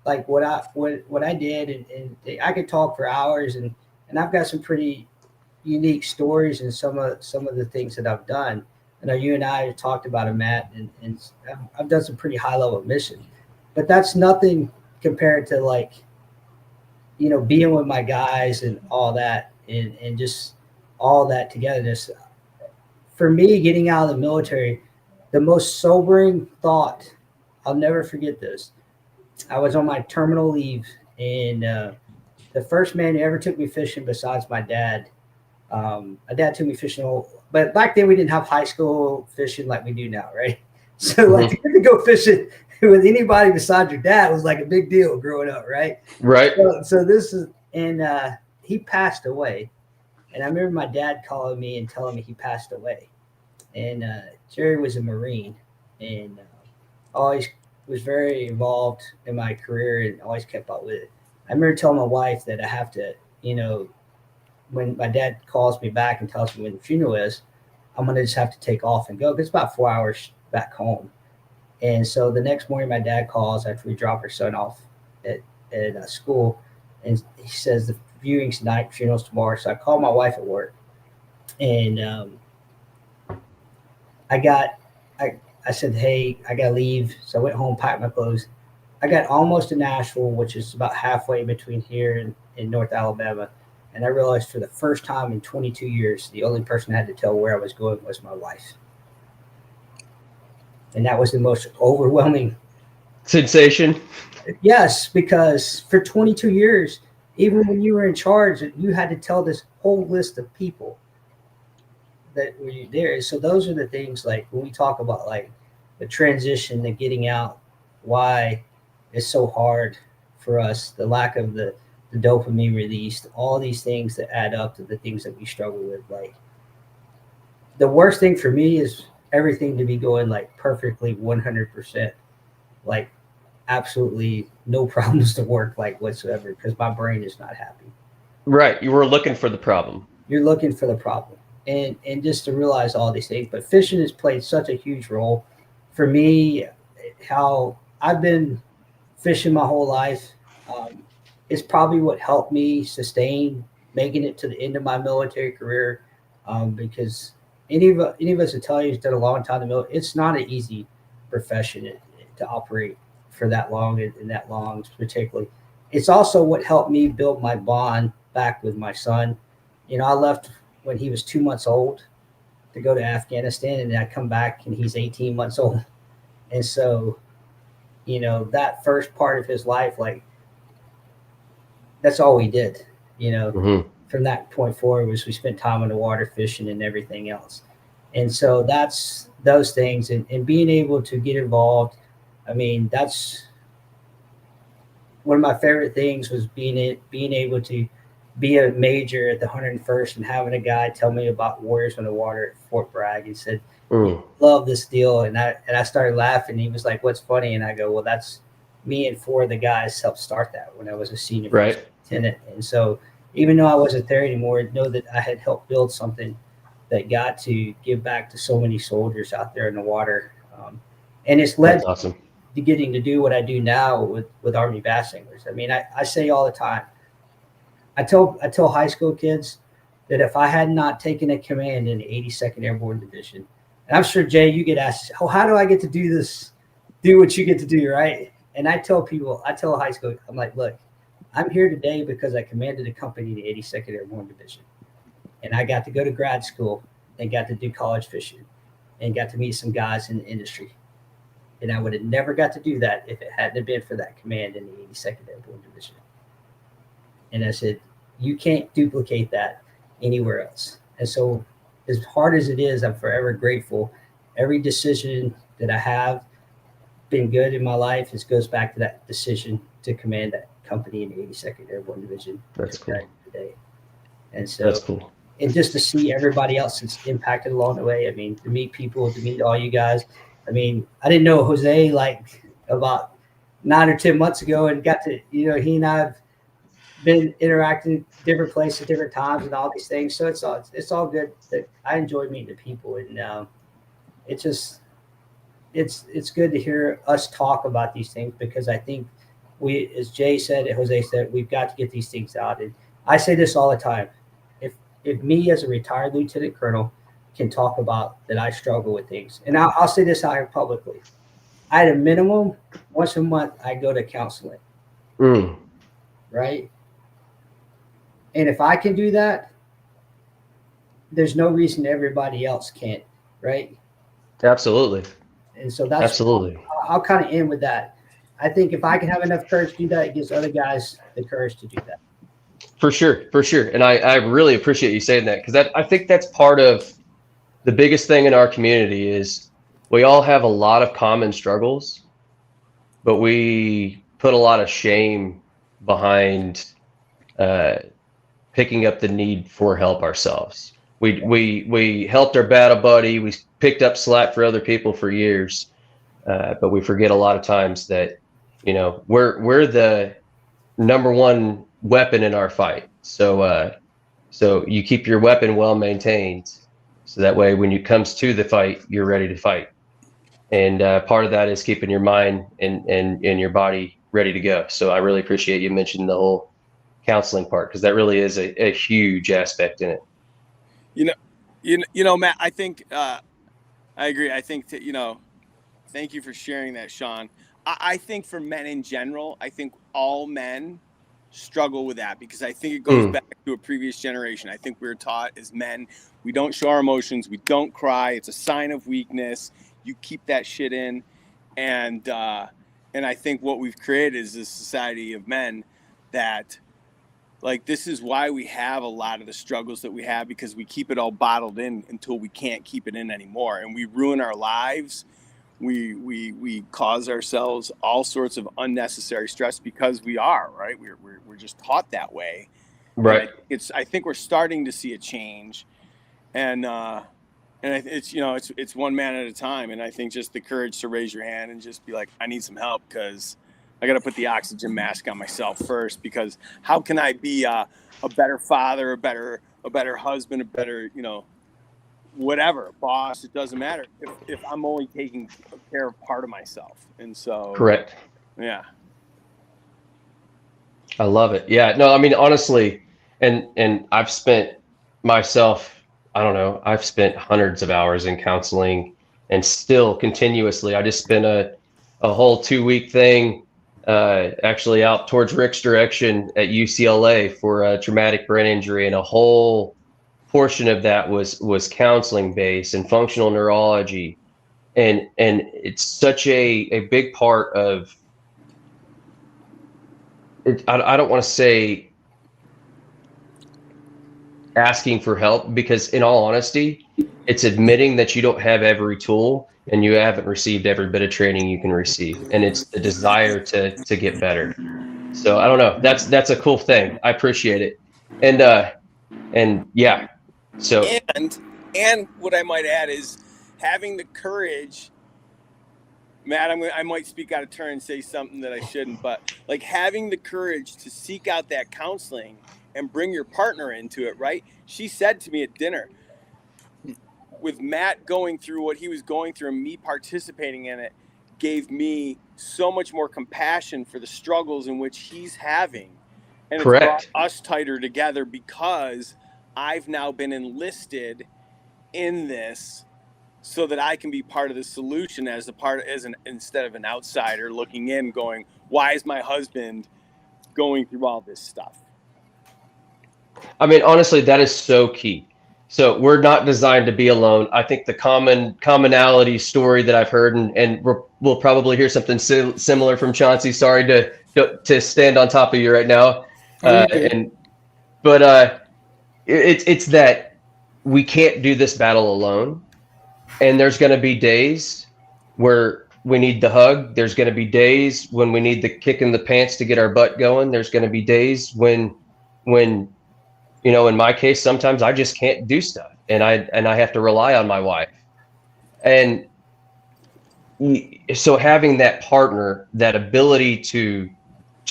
S4: like what I did, and I could talk for hours, and I've got some pretty unique stories and some of the things that I've done. I know you and I have talked about it, Matt, and I've done some pretty high level missions, but that's nothing compared to, like, you know, being with my guys and all that, and just all that togetherness. For me, getting out of the military, the most sobering thought, I'll never forget this. I was on my terminal leave, and the first man who ever took me fishing besides my dad, my dad took me fishing, but back then we didn't have high school fishing like we do now, right? So like to get to go fishing with anybody besides your dad was like a big deal growing up, right?
S3: Right.
S4: So this is, and he passed away. And I remember my dad calling me and telling me he passed away. And Jerry was a Marine, and always was very involved in my career and always kept up with it. I remember telling my wife that I have to, you know, when my dad calls me back and tells me when the funeral is, I'm going to just have to take off and go. It's about 4 hours back home. And so the next morning, my dad calls after we drop our son off at school, and he says the viewing's tonight, funeral's tomorrow. So I called my wife at work, and I said, hey, I got to leave. So I went home, packed my clothes. I got almost to Nashville, which is about halfway between here and in North Alabama. And I realized for the first time in 22 years, the only person I had to tell where I was going was my wife. And that was the most overwhelming
S3: sensation.
S4: Yes, because for 22 years, even when you were in charge, you had to tell this whole list of people that were there. So those are the things, like when we talk about like the transition, the getting out, why it's so hard for us, the lack of the dopamine released, all these things that add up to the things that we struggle with. Like the worst thing for me is everything to be going like perfectly 100%, like absolutely no problems to work like whatsoever, because my brain is not happy.
S3: Right. You were looking for the problem.
S4: You're looking for the problem. And just to realize all these things. But fishing has played such a huge role for me, how I've been fishing my whole life. It's probably what helped me sustain making it to the end of my military career, because any of us that tell you it's done a long time in the military, it's not an easy profession to operate for that long and that long particularly. It's also what helped me build my bond back with my son. You know, I left when he was 2 months old to go to Afghanistan, and I come back and he's 18 months old. And so, you know, that first part of his life, like, that's all we did, you know, from that point forward was we spent time on the water fishing and everything else. And so that's those things, and being able to get involved. I mean, that's one of my favorite things was being able to be a major at the 101st and having a guy tell me about Warriors on the Water at Fort Bragg. He said, love this deal. And I started laughing. He was like, what's funny? And I go, well, that's me and 4 of the guys helped start that when I was a senior lieutenant. And so even though I wasn't there anymore, know that I had helped build something that got to give back to so many soldiers out there in the water. And it's led to getting to do what I do now with Army bass anglers. I mean, I say all the time, I tell high school kids that if I had not taken a command in the 82nd Airborne Division, and I'm sure, Jay, you get asked, oh, how do I get to do what you get to do, right? And I tell high school, I'm like, look, I'm here today because I commanded a company in the 82nd Airborne Division. And I got to go to grad school and got to do college fishing and got to meet some guys in the industry. And I would have never got to do that if it hadn't been for that command in the 82nd Airborne Division. And I said, you can't duplicate that anywhere else. And so as hard as it is, I'm forever grateful. Every decision that I have been good in my life, it goes back to that decision to command that company in the 82nd Airborne Division.
S3: That's cool.
S4: Today. And so
S3: that's cool.
S4: And just to see everybody else that's impacted along the way. I mean, to meet people, to meet all you guys. I mean, I didn't know Jose like about 9 or 10 months ago, and got to, you know, he and I have been interacting different places, different times, and all these things. So it's all good. I enjoy meeting the people, and it's good to hear us talk about these things, because I think we, as Jay said, Jose said, we've got to get these things out. And I say this all the time. If me as a retired lieutenant colonel can talk about that I struggle with things, and I'll say this out here publicly, at a minimum, once a month, I go to counseling. Right? And if I can do that, there's no reason everybody else can't, right?
S3: Absolutely.
S4: And so that's
S3: absolutely.
S4: I'll kind of end with that. I think if I can have enough courage to do that, it gives other guys the courage to do that.
S3: For sure. And I really appreciate you saying that, because I think that's part of the biggest thing in our community is we all have a lot of common struggles, but we put a lot of shame behind picking up the need for help ourselves. We helped our battle buddy. We picked up slack for other people for years, but we forget a lot of times that, you know, we're the number one weapon in our fight. So you keep your weapon well maintained, so that way when it comes to the fight, you're ready to fight. And part of that is keeping your mind and your body ready to go. So I really appreciate you mentioning the whole counseling part, because that really is a huge aspect in it.
S1: You know, Matt, I think I agree. I think that, you know, thank you for sharing that, Sean. I think for men in general, I think all men struggle with that, because I think it goes back to a previous generation. I think we were taught as men, we don't show our emotions, we don't cry, it's a sign of weakness, you keep that shit in. And I think what we've created is this society of men that, like, this is why we have a lot of the struggles that we have, because we keep it all bottled in until we can't keep it in anymore, and we ruin our lives. We cause ourselves all sorts of unnecessary stress because we are, right. We're just taught that way,
S3: right?
S1: I think we're starting to see a change, and it's, you know, it's one man at a time. And I think just the courage to raise your hand and just be like, I need some help, because I got to put the oxygen mask on myself first, because how can I be a better father, a better husband, a better, you know, whatever, boss, it doesn't matter if I'm only taking care of part of myself. And so,
S3: correct.
S1: Yeah.
S3: I love it. Yeah, no, I mean, honestly, and I've spent myself, I don't know, I've spent hundreds of hours in counseling, and still continuously. I just spent a whole 2-week thing actually out towards Rick's direction at UCLA for a traumatic brain injury, and a whole portion of that was counseling based and functional neurology, and it's such a big part of it. I don't want to say asking for help, because in all honesty, it's admitting that you don't have every tool and you haven't received every bit of training you can receive, and it's the desire to get better. So I don't know, that's a cool thing. I appreciate it. And yeah, so
S1: and what I might add is having the courage, Matt, I might speak out of turn and say something that I shouldn't, but like having the courage to seek out that counseling and bring your partner into it, right? She said to me at dinner, with Matt going through what he was going through and me participating in it, gave me so much more compassion for the struggles in which he's having. And
S3: correct.
S1: It's brought us tighter together because I've now been enlisted in this so that I can be part of the solution instead of an outsider looking in going, why is my husband going through all this stuff?
S3: I mean, honestly, that is so key. So we're not designed to be alone. I think the commonality story that I've heard, and we'll probably hear something similar from Chauncey. Sorry to stand on top of you right now. But it's that we can't do this battle alone. And there's going to be days where we need the hug. There's going to be days when we need the kick in the pants to get our butt going. There's going to be days when you know, in my case, sometimes I just can't do stuff, and I have to rely on my wife. And so having that partner, that ability to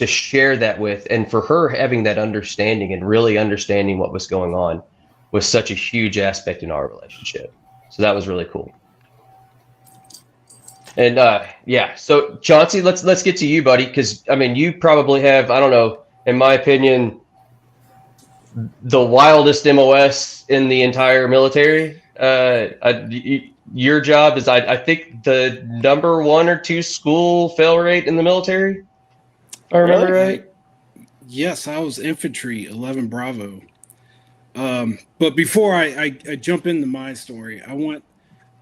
S3: share that with, and for her having that understanding and really understanding what was going on, was such a huge aspect in our relationship. So that was really cool. And yeah, so Chauncey, let's get to you, buddy, because I mean, you probably have, I don't know, in my opinion, the wildest MOS in the entire military. Your job is, I think, the number 1 or 2 school fail rate in the military. If I remember right.
S2: Yes, I was infantry, 11 Bravo. But before I jump into my story, I want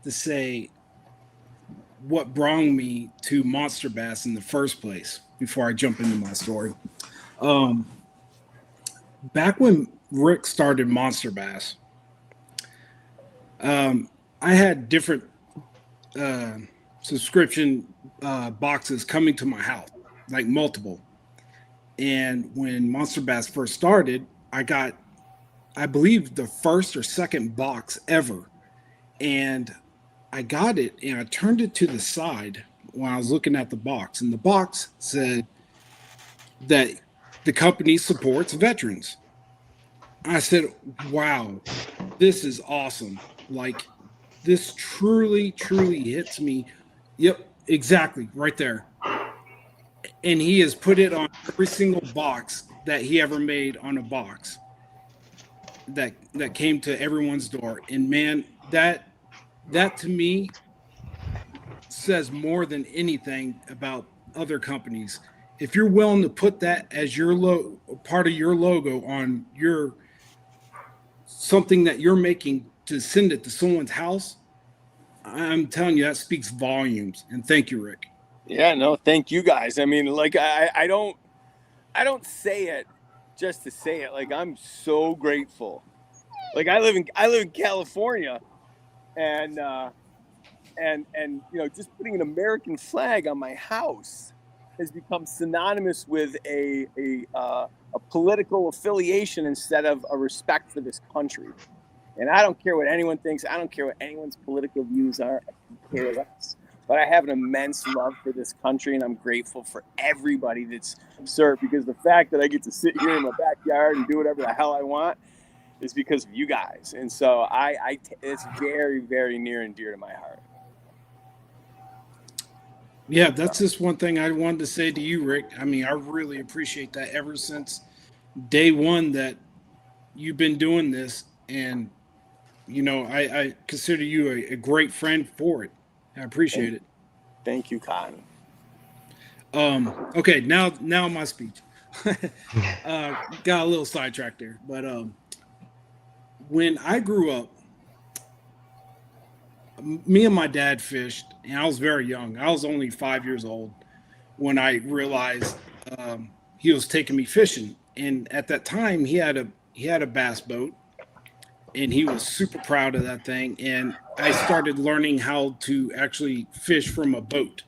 S2: to say what brought me to Monster Bass in the first place before I jump into my story. Back when Rick started Monster Bass, I had different subscription boxes coming to my house, like multiple. And when Monster Bass first started, I got, I believe, the first or second box ever. And I got it and I turned it to the side when I was looking at the box. And the box said that the company supports veterans. I said, wow, this is awesome. Like, this truly, truly hits me. Yep, exactly, right there. And he has put it on every single box that he ever made on a box that came to everyone's door. And man, that to me says more than anything about other companies. If you're willing to put that as your part of your logo on your something that you're making to send it to someone's house, I'm telling you, that speaks volumes. And thank you, Rick.
S1: Yeah, no, thank you guys. I mean, like, I don't say it just to say it. Like, I'm so grateful. Like, I live in California, and you know, just putting an American flag on my house has become synonymous with a political affiliation instead of a respect for this country. And I don't care what anyone thinks. I don't care what anyone's political views are. I care less. But I have an immense love for this country, and I'm grateful for everybody that's served, because the fact that I get to sit here in my backyard and do whatever the hell I want is because of you guys. And so it's very, very near and dear to my heart.
S2: Yeah, that's just one thing I wanted to say to you, Rick. I mean, I really appreciate that ever since day one that you've been doing this. And, you know, I consider you a great friend for it. I appreciate it.
S1: Thank you, Con.
S2: Okay, now my speech. Got a little sidetracked there. But when I grew up, me and my dad fished, and I was very young. I was only 5 years old when I realized he was taking me fishing. And at that time, he had a bass boat, and he was super proud of that thing. And I started learning how to actually fish from a boat.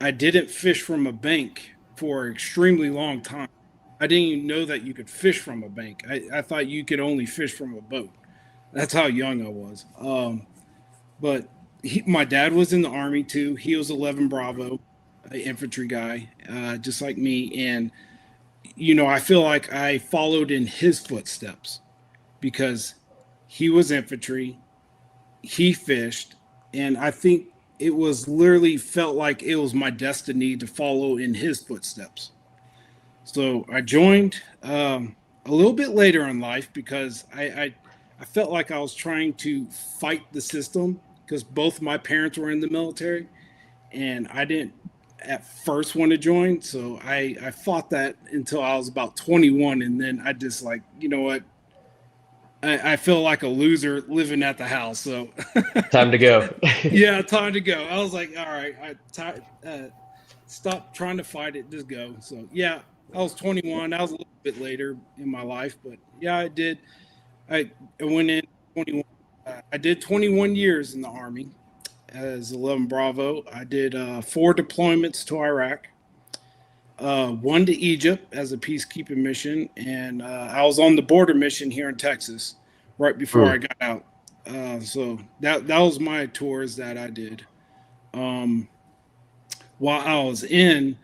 S2: I didn't fish from a bank for an extremely long time. I didn't even know that you could fish from a bank. I thought you could only fish from a boat. That's how young I was. But my dad was in the Army too. He was 11 Bravo, an infantry guy, just like me. And, I feel like I followed in his footsteps because he was infantry, he fished, and I think it was literally felt like it was my destiny to follow in his footsteps. So I joined a little bit later in life because I felt like I was trying to fight the system because both my parents were in the military, and I didn't at first want to join. So I fought that until I was about 21, and then I just like, you know what? I feel like a loser living at the house. So
S3: Time to go.
S2: yeah, time to go. I was like, all right, stop trying to fight it, just go. So yeah, I was 21. That was a little bit later in my life, but yeah, I did. I went in 21. I did 21 years in the Army as 11 Bravo. I did 4 deployments to Iraq, 1 to Egypt as a peacekeeping mission, and I was on the border mission here in Texas right before I got out. So that was my tours that I did. While I was in,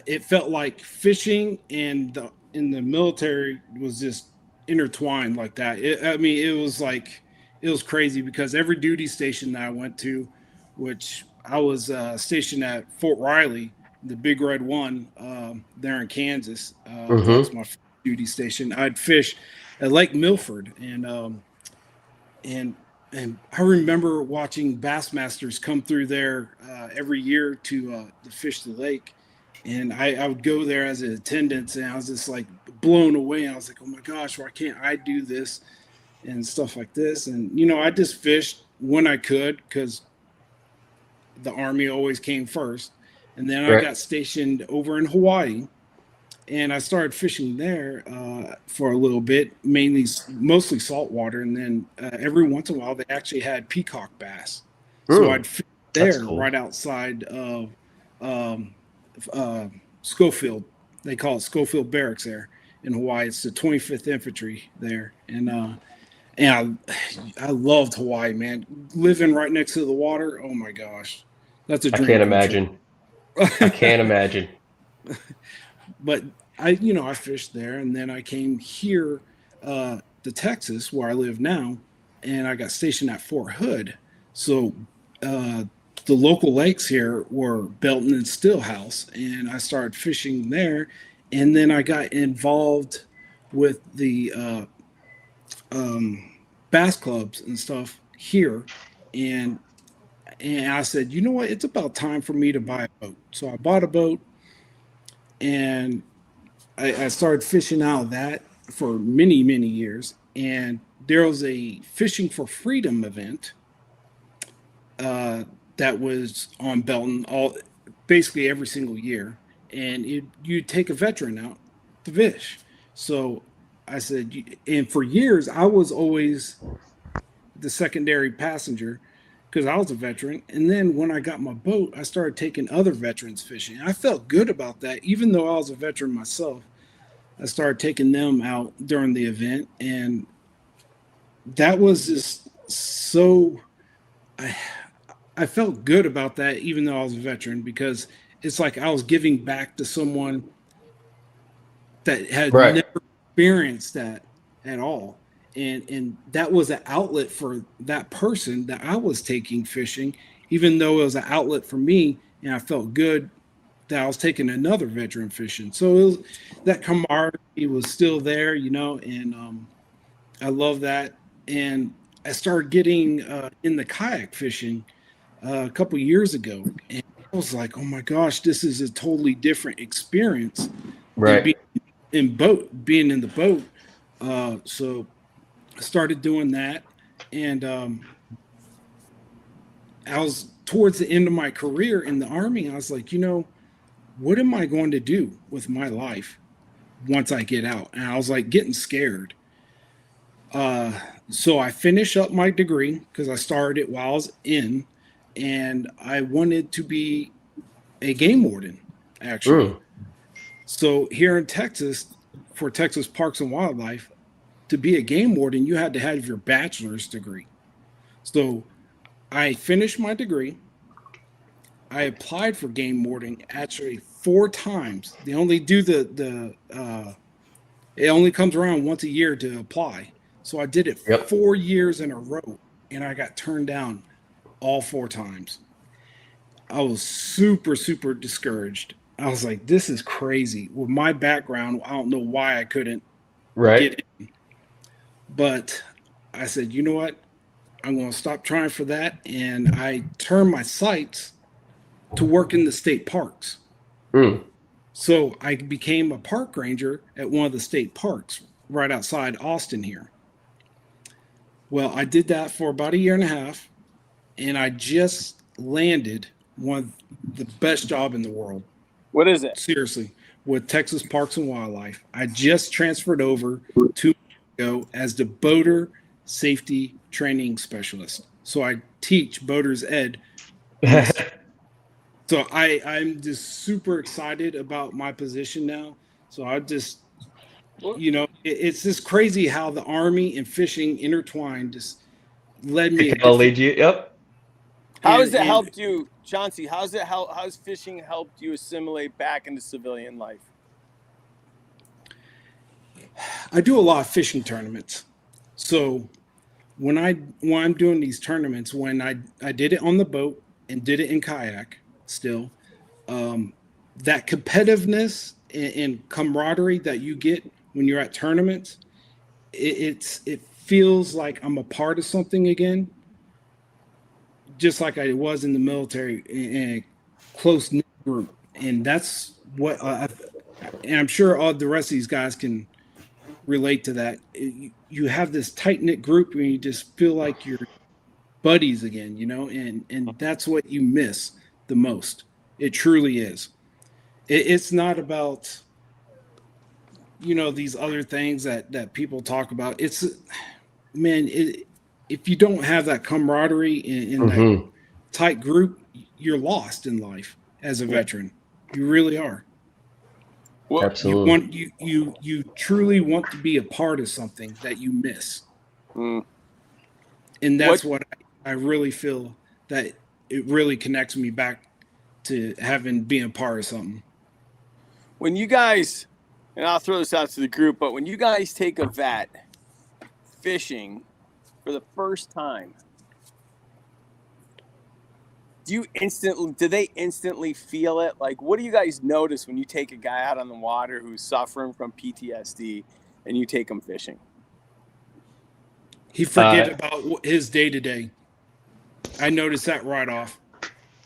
S2: it felt like fishing and in the military was just intertwined like that. It was crazy because every duty station that I went to, which I was stationed at Fort Riley, the Big Red One, there in Kansas. That's my duty station. I'd fish at Lake Milford, and I remember watching Bassmasters come through there every year to fish the lake, and I would go there as an attendant, and I was just like blown away. I was like, oh my gosh, why can't I do this and stuff like this? And I just fished when I could because the Army always came first. And then I got stationed over in Hawaii, and I started fishing there for a little bit, mostly saltwater. And then every once in a while, they actually had peacock bass. So I'd fish there right outside of Schofield. They call it Schofield Barracks there in Hawaii. It's the 25th Infantry there. And I loved Hawaii, man. Living right next to the water, oh my gosh. That's a dream.
S3: I can't imagine. I can't imagine.
S2: But I fished there, and then I came here to Texas, where I live now, and I got stationed at Fort Hood. So the local lakes here were Belton and Stillhouse, and I started fishing there. And then I got involved with the bass clubs and stuff here, and I said, you know what? It's about time for me to buy a boat. So I bought a boat, and I started fishing out of that for many, many years. And there was a Fishing for Freedom event that was on Belton basically every single year. And you'd take a veteran out to fish. So I said, and for years, I was always the secondary passenger because I was a veteran. And then when I got my boat, I started taking other veterans fishing. I felt good about that. Even though I was a veteran myself, I started taking them out during the event. And that was just so, I felt good about that, even though I was a veteran, because it's like I was giving back to someone that had never experienced that at all. And that was an outlet for that person that I was taking fishing, even though it was an outlet for me, and I felt good that I was taking another veteran fishing. So that camaraderie was still there, and I love that. And I started getting in the kayak fishing a couple years ago, and I was like, oh my gosh, this is a totally different experience than being in the boat. So started doing that, and I was towards the end of my career in the Army. I was like, what am I going to do with my life once I get out? And I was like getting scared. So I finished up my degree because I started it while I was in, and I wanted to be a game warden, actually.
S3: Mm.
S2: So here in Texas, for Texas Parks and Wildlife, to be a game warden, you had to have your bachelor's degree. So I finished my degree. I applied for game warding actually 4 times. They only do it only comes around once a year to apply. So I did it
S3: Yep.
S2: 4 years in a row, and I got turned down all 4 times. I was super, super discouraged. I was like, this is crazy. With my background, I don't know why I couldn't
S3: Right.
S2: get in. But I said, you know what? I'm going to stop trying for that. And I turned my sights to work in the state parks.
S3: Mm.
S2: So I became a park ranger at one of the state parks right outside Austin here. Well, I did that for about a year and a half, and I just landed one of the best job in the world.
S1: What is it?
S2: Seriously, with Texas Parks and Wildlife. I just transferred over 2 years ago as the boater safety training specialist. So I teach boaters ed. So I'm just super excited about my position now. So I just, it's just crazy how the Army and fishing intertwined just led me.
S3: I'll lead you. Yep.
S1: How has it helped you, Chauncey? How's fishing helped you assimilate back into civilian life?
S2: I do a lot of fishing tournaments. So when I'm doing these tournaments, when I did it on the boat and did it in kayak still, that competitiveness and camaraderie that you get when you're at tournaments, it feels like I'm a part of something again, just like I was in the military in a close knit group. And that's what and I'm sure all the rest of these guys can relate to that. You have this tight knit group and you just feel like you're buddies again, and that's what you miss the most. It truly is. It's not about, these other things that people talk about. It's, man, if you don't have that camaraderie in that tight group, you're lost in life as a veteran. You really are.
S1: Well,
S3: Absolutely.
S2: You truly want to be a part of something that you miss. And that's what I really feel that it really connects me back to being a part of something.
S1: When you guys, and I'll throw this out to the group, but when you guys take a vet fishing for the first time, do they instantly feel it? Like, what do you guys notice when you take a guy out on the water who's suffering from PTSD and you take him fishing?
S2: He forget about his day to day. I noticed that right off.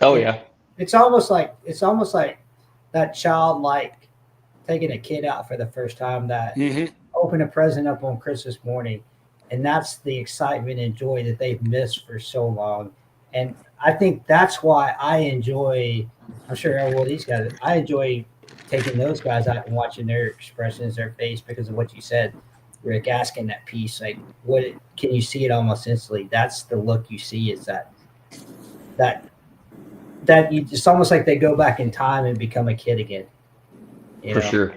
S3: Oh yeah.
S4: It's almost like that childlike taking a kid out for the first time that open a present up on Christmas morning, and that's the excitement and joy that they've missed for so long. And I think that's why I enjoy. I'm sure these guys. I enjoy taking those guys out and watching their expressions, their face, because of what you said, Rick, asking that piece, like, can you see it almost instantly? That's the look you see. Is that it's almost like they go back in time and become a kid again.
S3: For sure.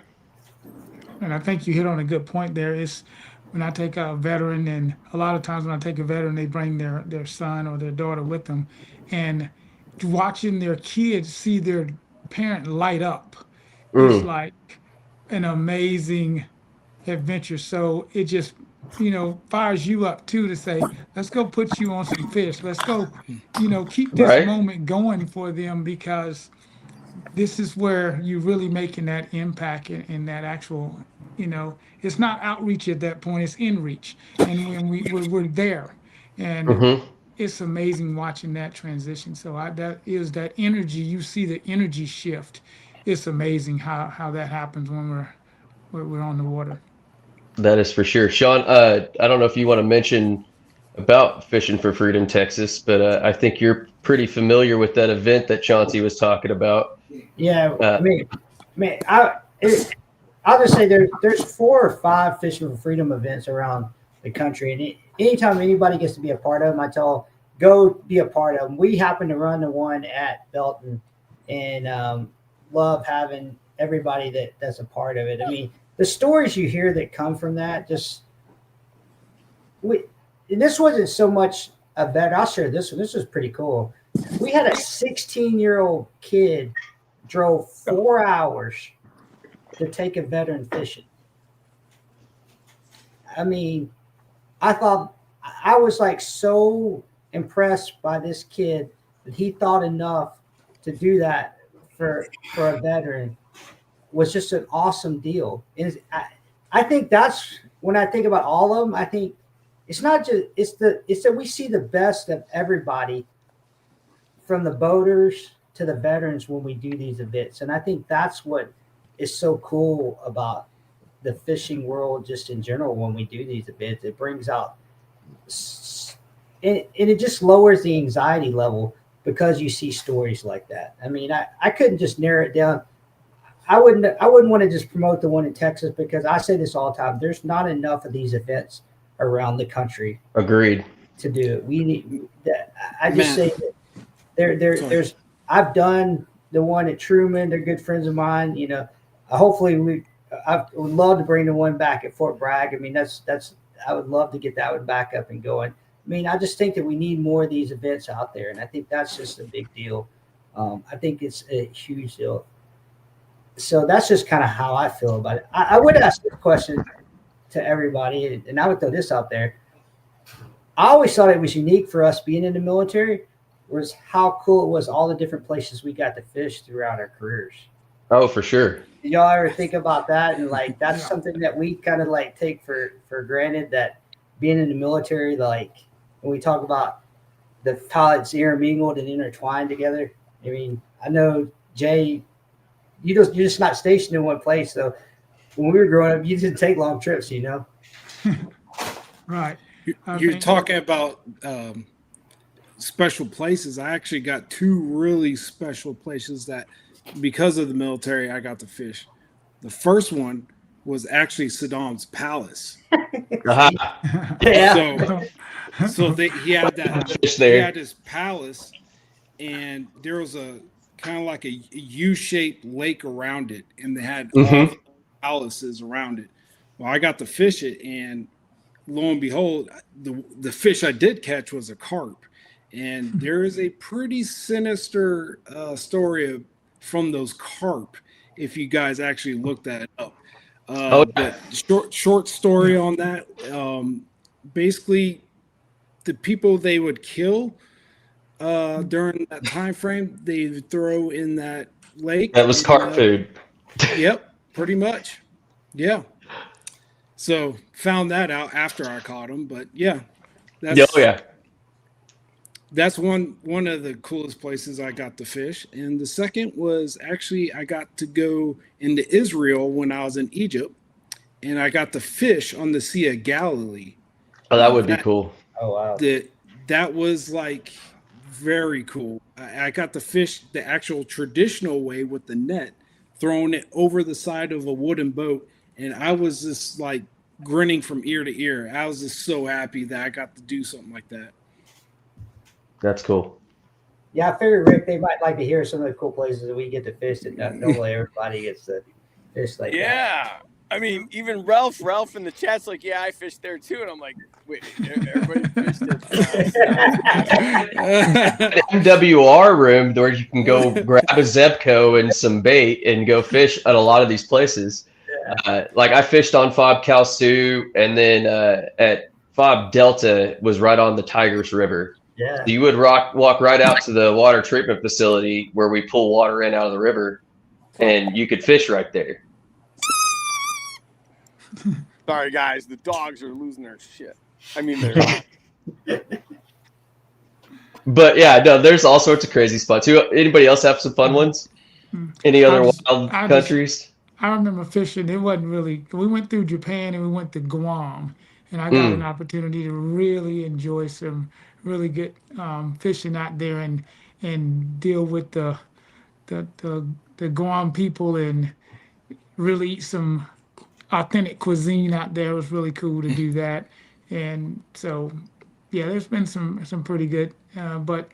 S5: And I think you hit on a good point there. Is when I take a veteran, and a lot of times when I take a veteran, they bring their son or their daughter with them, and watching their kids see their parent light up is like an amazing adventure. So it just, fires you up too to say, let's go put you on some fish. Let's go, keep this moment going for them, because this is where you're really making that impact in that actual, it's not outreach at that point, it's in reach. And when we're there, and it's amazing watching that transition. So that energy, you see the energy shift. It's amazing how that happens when we're on the water.
S3: That is for sure. Sean, I don't know if you want to mention about Fishing for Freedom, Texas, but I think you're pretty familiar with that event that Chauncey was talking about.
S4: Yeah, I'll just say there's 4 or 5 Fishing for Freedom events around the country, and anytime anybody gets to be a part of them, I tell go be a part of them. We happen to run the one at Belton, and love having everybody that's a part of it. I mean, the stories you hear that come from that, and this wasn't so much a bet. I'll share this one. This was pretty cool. We had a 16-year-old kid drove 4 hours to take a veteran fishing. I mean, I was like so impressed by this kid that he thought enough to do that for a veteran was just an awesome deal. And I think that's when I think about all of them. I think it's not just it's that we see the best of everybody, from the boaters to the veterans, when we do these events. And I think that's what is so cool about the fishing world just in general. When we do these events, it brings out and it just lowers the anxiety level because you see stories like that. I mean, I couldn't just narrow it down. I wouldn't want to just promote the one in Texas, because I say this all the time. There's not enough of these events around the country.
S3: Agreed.
S4: To do it. We need that. I just say that there's I've done the one at Truman. They're good friends of mine. You know, hopefully I would love to bring the one back at Fort Bragg. I mean, I would love to get that one back up and going. I mean, I just think that we need more of these events out there, and I think that's just a big deal. I think it's a huge deal. So that's just kind of how I feel about it. I would ask this question to everybody, and I would throw this out there. I always thought it was unique for us being in the military, was how cool it was, all the different places we got to fish throughout our careers.
S3: Oh, for sure.
S4: Did y'all ever think about that? And like, that's something that we kind of like take for granted, that being in the military, like when we talk about the pilots intermingled and intertwined together. I mean, I know, Jay, you're just not stationed in one place. So when we were growing up, you didn't take long trips, you know?
S5: Right.
S2: You're talking about special places. I actually got 2 really special places that, because of the military, I got to fish. The first one was actually Saddam's palace.
S4: Yeah.
S2: So he had that. He had his palace, and there was a kind of like a U-shaped lake around it, and they had all the palaces around it. Well, I got to fish it, and lo and behold, the fish I did catch was a carp. And there is a pretty sinister story from those carp, if you guys actually look that up. But short story on that. Basically, the people they would kill during that time frame, they would throw in that lake.
S3: That was carp food.
S2: Yep, pretty much. Yeah. So found that out after I caught them, but yeah. That's one of the coolest places I got to fish. And the second was actually I got to go into Israel when I was in Egypt, and I got to fish on the Sea of Galilee.
S3: Oh, that would be cool.
S4: Oh, wow.
S2: That was like very cool. I got to fish the actual traditional way with the net, throwing it over the side of a wooden boat. And I was just like grinning from ear to ear. I was just so happy that I got to do something like that.
S3: That's cool.
S4: Yeah, I figured, Rick, they might like to hear some of the cool places that we get to fish that normally everybody gets to fish like that.
S1: Yeah. I mean, even Ralph in the chat's like, yeah, I fished there too. And I'm like, wait, everybody fished it.
S3: MWR room where you can go grab a Zebco and some bait and go fish at a lot of these places. Yeah. Like I fished on Fob Kalsu, and then at Fob Delta was right on the Tigris River.
S4: Yeah.
S3: So you would walk right out to the water treatment facility where we pull water in out of the river, and you could fish right there.
S1: Sorry, guys. The dogs are losing their shit. I mean, they're
S3: But yeah, no, there's all sorts of crazy spots. Anybody else have some fun ones? Any other wild countries?
S5: I remember fishing. It wasn't really. We went through Japan and we went to Guam, and I got an opportunity to really enjoy some really good fishing out there and deal with the the the Guam people and really eat some authentic cuisine out there. It was really cool to do that. And so, yeah, there's been some pretty good, but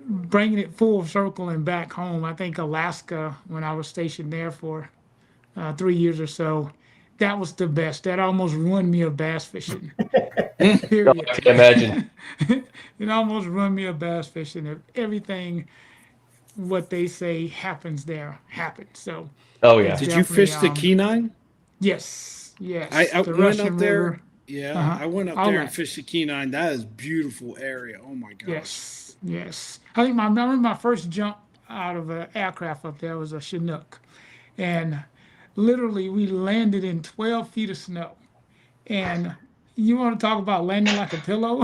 S5: bringing it full circle and back home, I think Alaska, when I was stationed there for 3 years or so, that was the best. That almost ruined me of bass fishing.
S3: Oh,
S5: Period.
S3: I can imagine.
S5: It almost ruined me of bass fishing. If everything what they say happens there happens. So
S3: Oh yeah.
S2: Did you fish the Kenai?
S5: yes, yes.
S2: I
S5: the
S2: went
S5: Russian
S2: up there.
S5: River.
S2: Yeah, I went up
S5: All
S2: there
S5: that.
S2: and fished the Kenai. That is beautiful area. Oh my gosh.
S5: Yes, yes. I think I remember my first jump out of an aircraft up there was a Chinook, and literally we landed in 12 feet of snow. And you want to talk about landing like a pillow?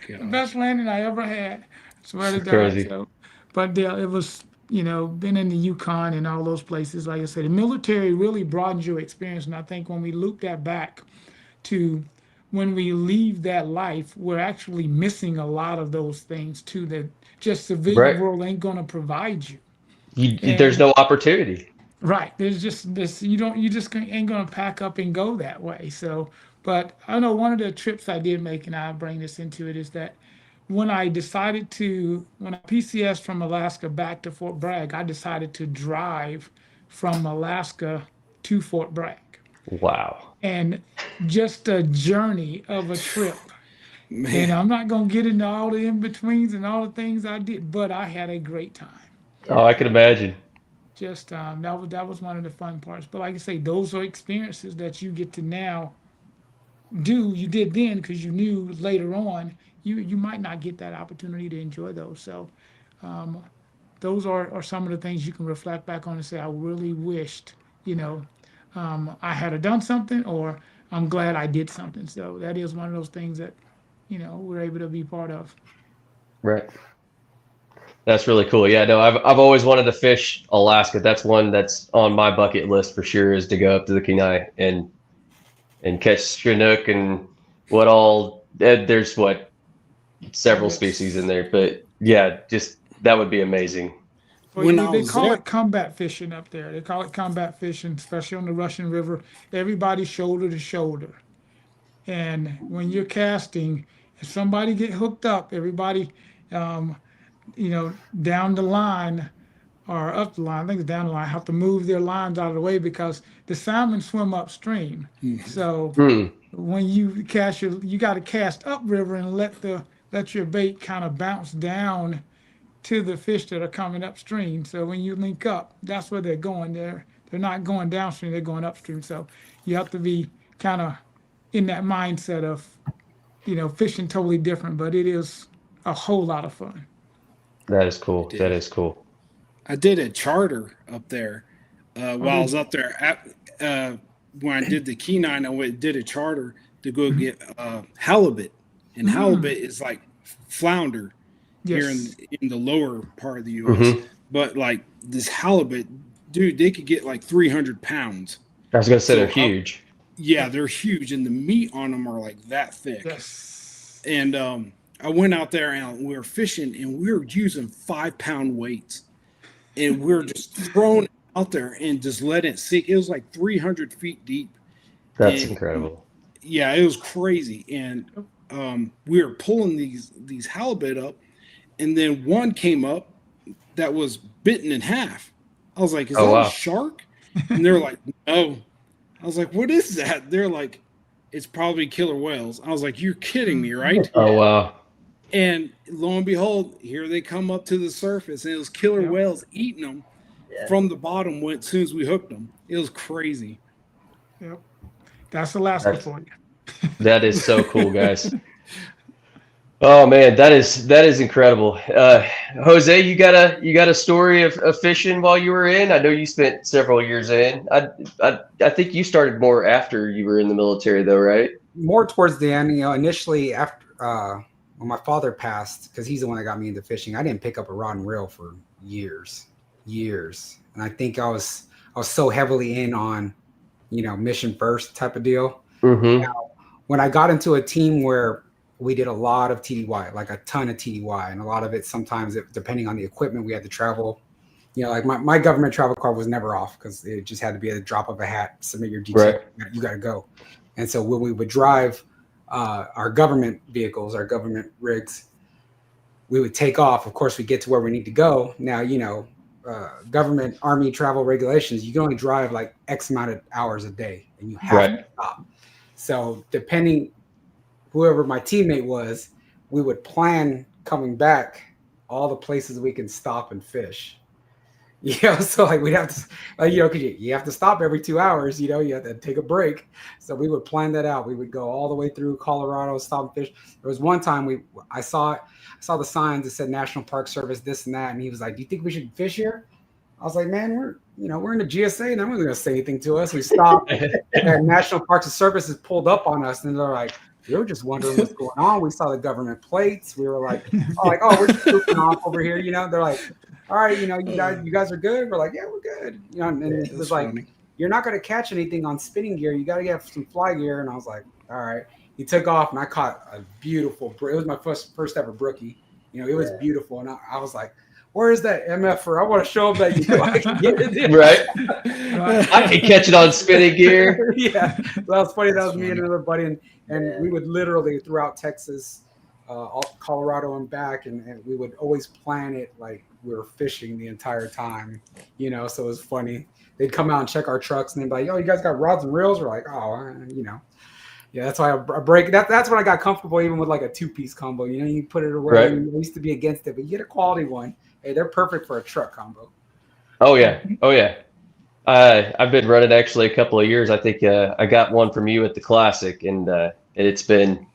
S5: The best landing I ever had. Swear to God.
S3: Crazy.
S5: So, but it was, been in the Yukon and all those places. Like I said, the military really broadens your experience. And I think when we loop that back to when we leave that life, we're actually missing a lot of those things too that just civilian
S3: Right.
S5: world ain't going to provide you.
S3: There's no opportunity.
S5: Right. There's just this, you just ain't going to pack up and go that way. So, but I know one of the trips I did make, and I'll bring this into it, is that when I PCS from Alaska back to Fort Bragg, I decided to drive from Alaska to Fort Bragg.
S3: Wow.
S5: And just a journey of a trip. And
S2: Man,
S5: I'm not going to get into all the in-betweens and all the things I did, but I had a great time.
S3: Oh, I can imagine.
S5: Just that was one of the fun parts. But like I say, those are experiences that you get to now do. You did then because you knew later on you might not get that opportunity to enjoy those. So those are some of the things you can reflect back on and say, I really wished, I had done something, or I'm glad I did something. So that is one of those things that, we're able to be part of.
S3: Right. That's really cool. Yeah, no, I've always wanted to fish Alaska. That's one that's on my bucket list for sure, is to go up to the Kenai and catch Chinook and what all. There's several species in there, but yeah, just that would be amazing.
S5: Well,
S2: When I
S5: they
S2: was
S5: call
S2: there-
S5: it combat fishing up there. They call it combat fishing, especially on the Russian River. Everybody's shoulder to shoulder. And when you're casting, if somebody get hooked up, everybody, down the line or up the line, I think it's down the line, have to move their lines out of the way because the salmon swim upstream. So when you cast you got to cast upriver and let your bait kind of bounce down to the fish that are coming upstream. So when you link up, that's where they're going. They're not going downstream, they're going upstream. So you have to be kind of in that mindset of, fishing totally different, but it is a whole lot of fun.
S3: That is cool. That is cool.
S2: I did a charter up there while I was up there. When I did the Kenai, did a charter to go get halibut, and halibut is like flounder here in the lower part of the U.S. But like this halibut, dude, they could get like 300 pounds.
S3: I was gonna say they're huge.
S2: Yeah, they're huge, and the meat on them are like that thick.
S5: Yes.
S2: And I went out there and we were fishing, and we were using 5-pound weights, and we were just throwing it out there and just letting it sink. It was like 300 feet deep.
S3: That's incredible.
S2: Yeah, it was crazy. And we were pulling these halibut up, and then one came up that was bitten in half. I was like, is that a shark? And they're like, no. I was like, what is that? They're like, it's probably killer whales. I was like, you're kidding me, right?
S3: Oh, wow.
S2: And lo and behold, here they come up to the surface, and it was killer whales eating them from the bottom as soon as we hooked them. It was crazy.
S5: Yep. That's Alaska for you.
S3: That is so cool, guys. Oh man, that is incredible. Jose, you got a story of fishing while you were in? I know you spent several years in. I think you started more after you were in the military, though, right?
S6: More towards the end. Initially after when my father passed, because he's the one that got me into fishing, I didn't pick up a rod and reel for years. And I think I was so heavily in on, mission first type of deal.
S3: Mm-hmm.
S6: Now, when I got into a team where we did a lot of TDY, like a ton of TDY, and a lot of it sometimes, depending on the equipment, we had to travel. Like my government travel card was never off because it just had to be at the drop of a hat. Submit your detail,
S3: Right.
S6: you got to go. And so when we would drive our government vehicles, our government rigs, we would take off. Of course, we get to where we need to go. Now, government Army travel regulations, you can only drive like X amount of hours a day, and you have to stop. So depending whoever my teammate was, we would plan coming back all the places we can stop and fish. So like we'd have to, because you have to stop every 2 hours. You have to take a break. So we would plan that out. We would go all the way through Colorado, stop and fish. There was one time I saw the signs that said National Park Service, this and that, and he was like, "Do you think we should fish here?" I was like, "Man, we're in the GSA, and no one's gonna say anything to us." We stopped, and National Parks and Services pulled up on us, and they're like, "We were just wondering what's going on. We saw the government plates. We were like, oh, we're just goofing off over here." They're like, "All right, you guys are good." We're like, "Yeah, we're good." And it was like, funny. "You're not going to catch anything on spinning gear. You got to get some fly gear." And I was like, "All right." He took off, and I caught a beautiful. It was my first ever brookie. It was beautiful, and I was like, "Where is that MFer? I want to show him that I can get it."
S3: Right. I can catch it on spinning gear.
S6: Yeah, that was funny. That was me and another buddy, and we would literally throughout Texas, Colorado and back, and we would always plan it like we were fishing the entire time. So it was funny. They'd come out and check our trucks, and they'd be like, "Oh, you guys got rods and reels?" We're like, "Oh, Yeah, that's why I break. That's when I got comfortable, even with like a 2-piece combo. You put it away. Right. I used to be against it, but you get a quality one. Hey, they're perfect for a truck combo.
S3: Oh yeah. I've been running actually a couple of years. I think I got one from you at the Classic, and it's been,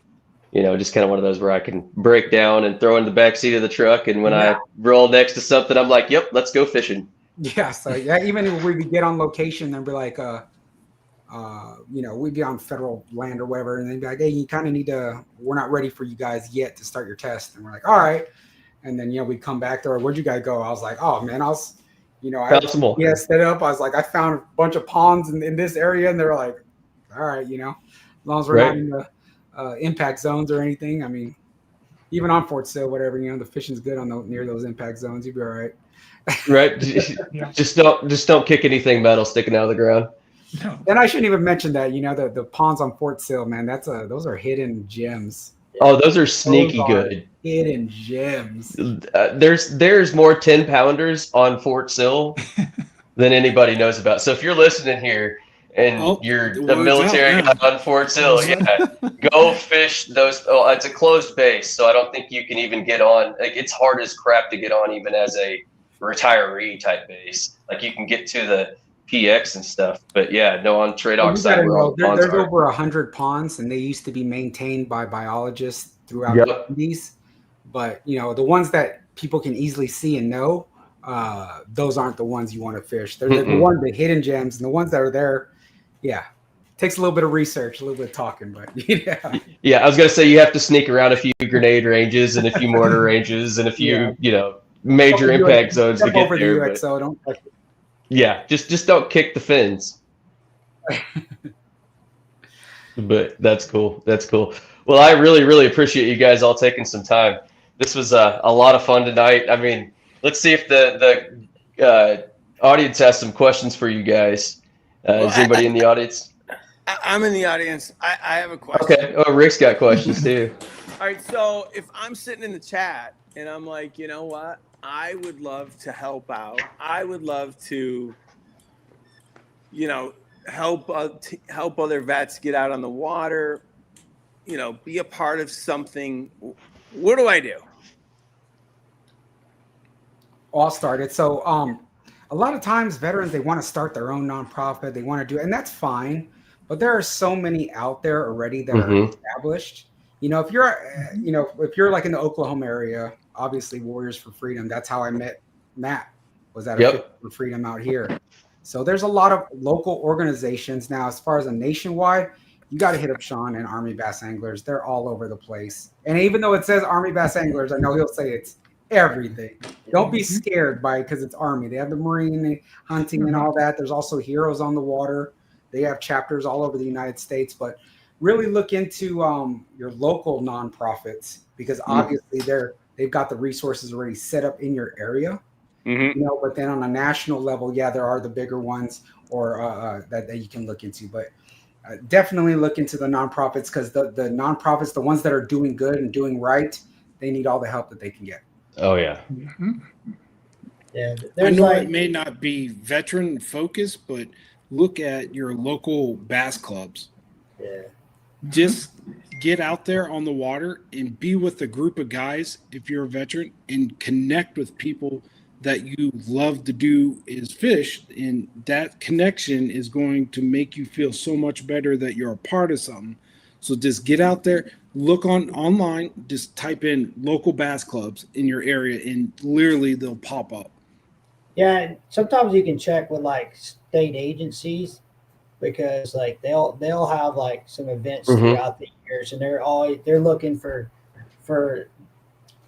S3: just kind of one of those where I can break down and throw in the back seat of the truck, and when I roll next to something, I'm like, "Yep, let's go fishing."
S6: Yeah. So even if we could get on location and be like, we'd be on federal land or whatever, and they'd be like, "Hey, you kind of need to. We're not ready for you guys yet to start your test." And we're like, "All right." And then we'd come back there. "Where'd you guys go?" I was like, "Oh man, I was, I set it up. I was like, I found a bunch of ponds in this area," and they were like, "All right, as long as we're not in the impact zones or anything. I mean, even on Fort Sill, whatever, the fishing's good near those impact zones. You'd be all right."
S3: Right. Just don't kick anything metal sticking out of the ground.
S6: No. And I shouldn't even mention that, the ponds on Fort Sill, man, those are hidden gems.
S3: Oh, those are sneaky good.
S6: Hidden gems.
S3: There's more 10-pounders on Fort Sill than anybody knows about. So if you're listening here and you're a military guy on Fort Sill, go fish those. Oh, it's a closed base, so I don't think you can even get on. Like, it's hard as crap to get on, even as a retiree type base. Like, you can get to the PX and stuff, but on Trade Ox side,
S6: there's over 100 ponds, and they used to be maintained by biologists throughout the 80s. But the ones that people can easily see and know, those aren't the ones you want to fish. They're the hidden gems, and the ones that are there, takes a little bit of research, a little bit of talking, but
S3: I was gonna say you have to sneak around a few grenade ranges and a few mortar ranges and a few major impact zones to get there.
S6: UXO, don't touch it.
S3: Yeah, just don't kick the fins. But that's cool. Well, I really, really appreciate you guys all taking some time. This was a lot of fun tonight. I mean, let's see if the audience has some questions for you guys. Is anybody in the audience?
S1: I'm in the audience. I have a question.
S3: Okay. Oh, Rick's got questions too.
S1: All right. So if I'm sitting in the chat and I'm like, you know what? I would love to help out. I would love to, help other vets get out on the water, be a part of something. What do I do?
S6: I'll start it. So a lot of times veterans, they want to start their own nonprofit. They want to do it, and that's fine. But there are so many out there already that are established. If you're like in the Oklahoma area, obviously Warriors for Freedom. That's how I met Matt, was at a for Freedom out here. So there's a lot of local organizations now. As far as a nationwide, you got to hit up Sean and Army Bass Anglers. They're all over the place. And even though it says Army Bass Anglers, I know he'll say it's everything. Don't be scared by it because it's Army. They have the Marine hunting and all that. There's also heroes on the water. They have chapters all over the United States, but really look into your local nonprofits because obviously they've got the resources already set up in your area.
S1: Mm-hmm.
S6: You know, but then on a national level, yeah, there are the bigger ones or that you can look into. But definitely look into the nonprofits because the nonprofits, the ones that are doing good and doing right, they need all the help that they can get.
S3: Oh yeah.
S4: Yeah,
S2: I
S4: there's
S2: know
S4: like
S2: it may not be veteran focused, but look at your local bass clubs.
S4: yeah.
S2: Just get out there on the water and be with a group of guys if you're a veteran and connect with people that you love to do is fish, and that connection is going to make you feel so much better that you're a part of something. So just get out there, look online, just type in local bass clubs in your area and literally they'll pop up.
S4: Yeah, and sometimes you can check with like state agencies because like they'll have like some events throughout the years, and they're looking for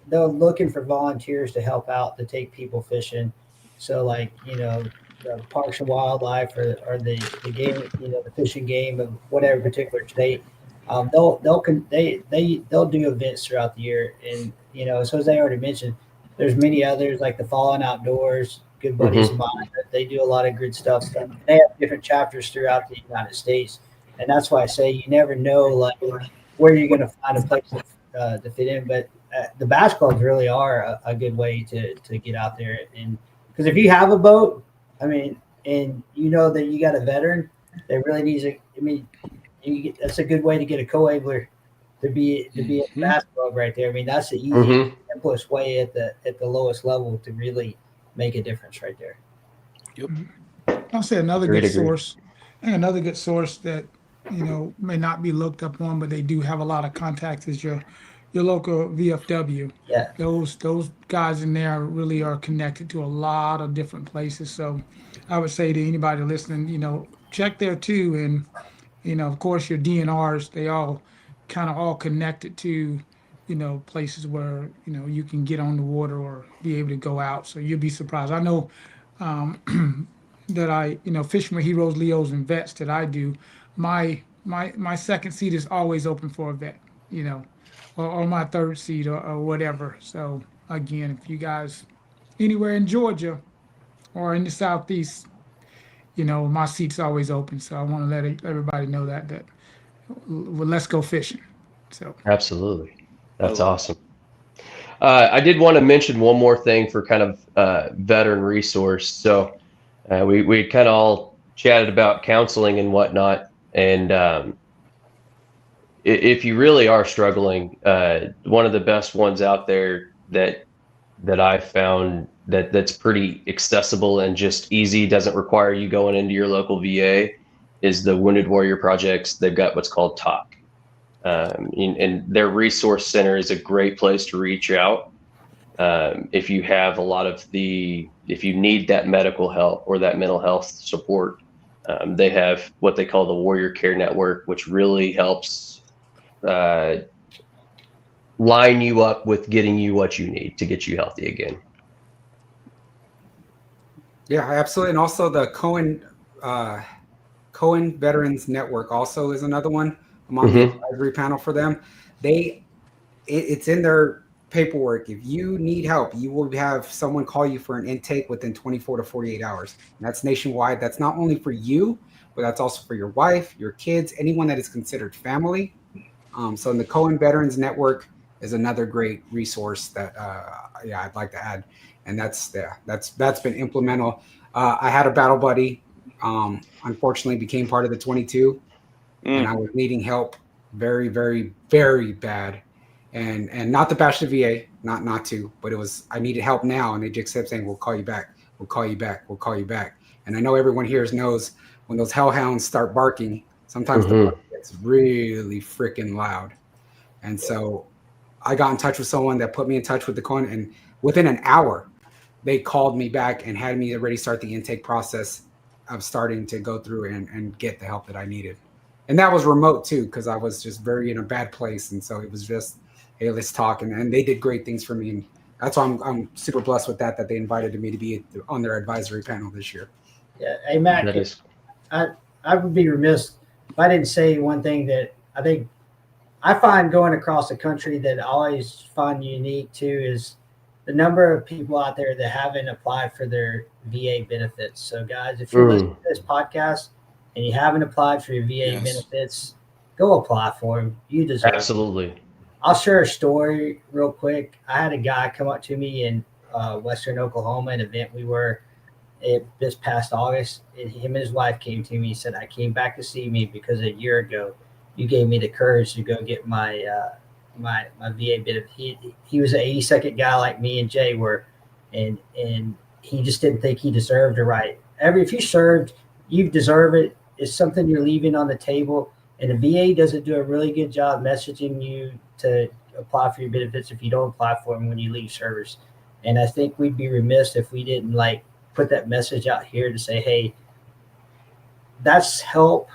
S4: they're looking for volunteers to help out to take people fishing. So like the Parks and Wildlife or the game the fishing game of whatever particular state. They'll do events throughout the year, and so as I already mentioned, there's many others like the Fallen Outdoors, good buddies of mine. They do a lot of good stuff. They have different chapters throughout the United States, and that's why I say you never know like where you're going to find a place to fit in. But the bass clubs really are a good way to get out there, and because if you have a boat, I mean, and you know that you got a veteran that really needs a, I mean, that's a good way to get a co-angler to be in the bass club right there. I mean, that's the easiest, simplest way at the lowest level to really make a difference right there.
S2: Yep.
S5: I'll say another good source that may not be looked up on, but they do have a lot of contacts is your local VFW.
S4: Yeah.
S5: Those guys in there really are connected to a lot of different places. So I would say to anybody listening, check there too. And, of course your DNRs, they all kind of all connected to, places where, you can get on the water or be able to go out. So you'll be surprised. I know that I, Fishing with Heroes, Leos, and Vets that I do, my second seat is always open for a vet, or my third seat or whatever. So again, if you guys anywhere in Georgia or in the Southeast, my seat's always open. So I want to let everybody know that well, let's go fishing. So
S3: absolutely, that's awesome. I did want to mention one more thing for kind of veteran resource. So we kind of all chatted about counseling and whatnot, and if you really are struggling, one of the best ones out there that I've found that's pretty accessible and just easy, doesn't require you going into your local VA, is the Wounded Warrior Projects. They've got what's called TALK. And their resource center is a great place to reach out. If you have if you need that medical help or that mental health support, they have what they call the Warrior Care Network, which really helps line you up with getting you what you need to get you healthy again.
S6: Yeah, absolutely. And also the Cohen Veterans Network also is another one. I'm on the advisory panel for them. It's in their paperwork. If you need help, you will have someone call you for an intake within 24 to 48 hours. And that's nationwide. That's not only for you, but that's also for your wife, your kids, anyone that is considered family. So in the Cohen Veterans Network is another great resource that I'd like to add. And that's been implemental. I had a battle buddy, unfortunately became part of the 22, and I was needing help very, very, very bad. And not to bash the VA, not to, but I needed help now. And they just kept saying, we'll call you back. We'll call you back. We'll call you back. And I know everyone here knows when those hellhounds start barking, sometimes the bark gets really freaking loud. And so I got in touch with someone that put me in touch with the Cohen, and within an hour, they called me back and had me already start the intake process of starting to go through and get the help that I needed. And that was remote too, because I was just very in a bad place. And so it was just, hey, let's talk. And they did great things for me. And that's why I'm super blessed with that they invited me to be on their advisory panel this year.
S4: Yeah. Hey, Matt,
S3: That is
S4: I would be remiss if I didn't say one thing that I think I find going across the country that I always find unique too is the number of people out there that haven't applied for their VA benefits. So guys, if you're listening to this podcast and you haven't applied for your VA benefits, go apply for them. You deserve
S3: absolutely.
S4: it. I'll share a story real quick. I had a guy come up to me in Western Oklahoma, an event we were at this past August. And him and his wife came to me. He said, I came back to see me because a year ago you gave me the courage to go get my my VA benefit. He was an 82nd guy like me and Jay were, and he just didn't think he deserved it. Right. If you served, you deserve it. It's something you're leaving on the table. And the VA doesn't do a really good job messaging you to apply for your benefits if you don't apply for them when you leave service. And I think we'd be remiss if we didn't like put that message out here to say, hey, that's help,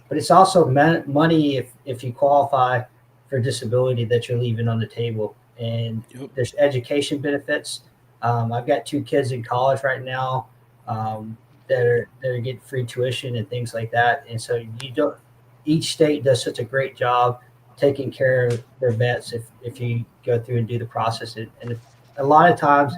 S4: but it's also money if you qualify for disability that you're leaving on the table. And there's education benefits. I've got 2 kids in college right now that are getting free tuition and things like that. And so each state does such a great job taking care of their vets if you go through and do the process. And a lot of times,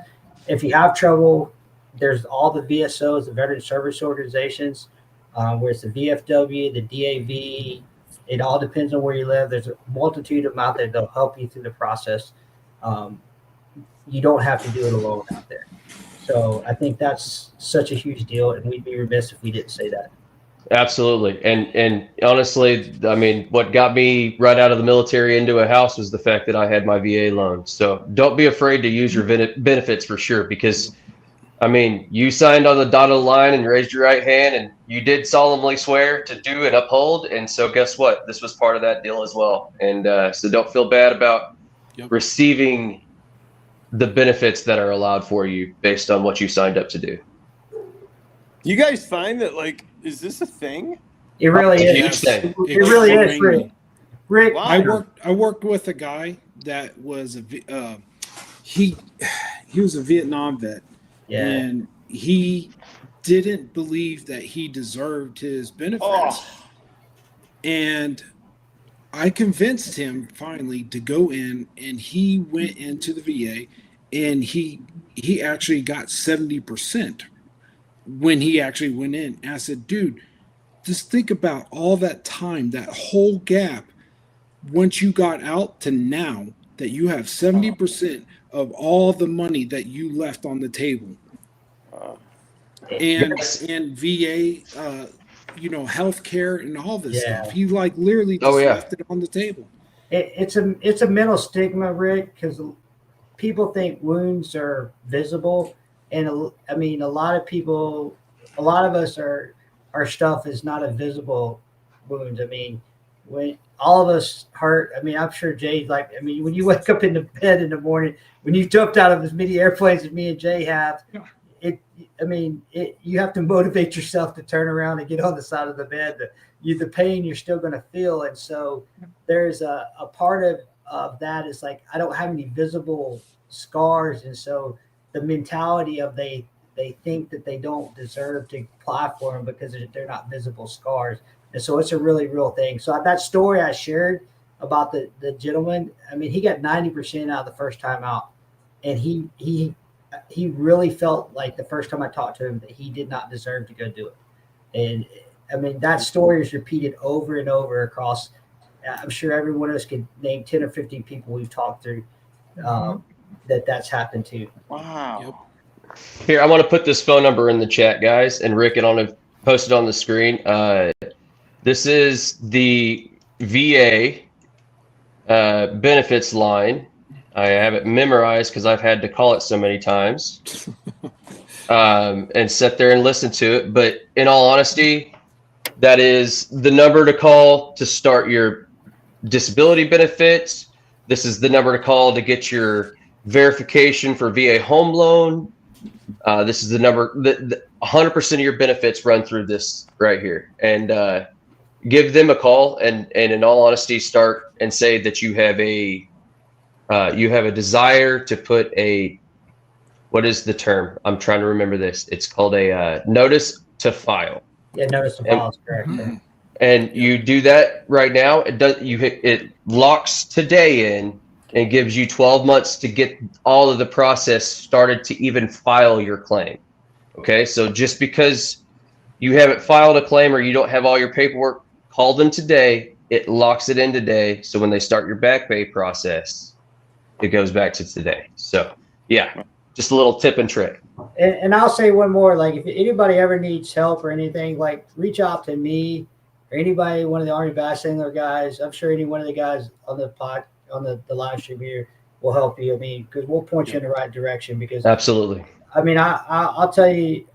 S4: if you have trouble, there's all the VSOs, the Veteran Service Organizations, where it's the VFW, the DAV. It all depends on where you live. There's a multitude of them out there that'll help you through the process. You don't have to do it alone out there. So I think that's such a huge deal, and we'd be remiss if we didn't say that.
S3: Absolutely. And honestly, I mean, what got me right out of the military into a house was the fact that I had my VA loan. So don't be afraid to use your benefits for sure, because I mean, you signed on the dotted line and raised your right hand and you did solemnly swear to do and uphold. And so guess what? This was part of that deal as well. And so don't feel bad about receiving the benefits that are allowed for you based on what you signed up to do.
S1: You guys find that, like, is this a thing?
S4: It really is.
S3: Huge thing.
S4: It really is, Rick. Rick,
S1: Wow.
S2: I worked with a guy that was he was a Vietnam vet, and he didn't believe that he deserved his benefits. And I convinced him finally to go in, and he went into the VA, and he actually got 70% when he actually went in. And I said, dude, just think about all that time, that whole gap, once you got out to now, that you have 70% of all the money that you left on the table. And VA, healthcare and all this stuff. He like literally just left it on the table.
S4: It's a mental stigma, Rick, because people think wounds are visible. And I mean, a lot of us our stuff is not a visible wound. I mean, when all of us hurt, I mean, I'm sure Jay's like, I mean, when you wake up in the bed in the morning, when you jumped out of as many airplanes as me and Jay have, you have to motivate yourself to turn around and get on the side of the bed. The pain you're still going to feel. And so there's a part of that is like, I don't have any visible scars. And so the mentality of they think that they don't deserve to apply for them because they're not visible scars. And so it's a really real thing. So that story I shared about the gentleman, I mean, he got 90% out the first time out. And he really felt like the first time I talked to him that he did not deserve to go do it. And I mean, that story is repeated over and over across. I'm sure every one of us could name 10 or 15 people we've talked through that's happened to.
S1: Wow.
S3: Here, I want to put this phone number in the chat, guys, and Rick, and I'll post it on the screen. This is the VA benefits line. I have it memorized because I've had to call it so many times and sit there and listen to it. But in all honesty, that is the number to call to start your disability benefits. This is the number to call to get your verification for VA home loan. This is the number that 100% of your benefits run through this right here. And give them a call and in all honesty, start and say that you have a you have a desire to put what is the term? I'm trying to remember this. It's called a notice to file.
S4: Yeah, notice the file is correct.
S3: And you do that right now. It locks today in and gives you 12 months to get all of the process started to even file your claim. Okay, so just because you haven't filed a claim or you don't have all your paperwork, call them today. It locks it in today. So when they start your back pay process, it goes back to today. So yeah, just a little tip and trick.
S4: And I'll say one more, like if anybody ever needs help or anything, like reach out to me or anybody, one of the Army Bass Angler guys. I'm sure any one of the guys on the live stream here will help you. I mean, because we'll point you in the right direction. Because
S3: absolutely.
S4: I mean, I'll tell you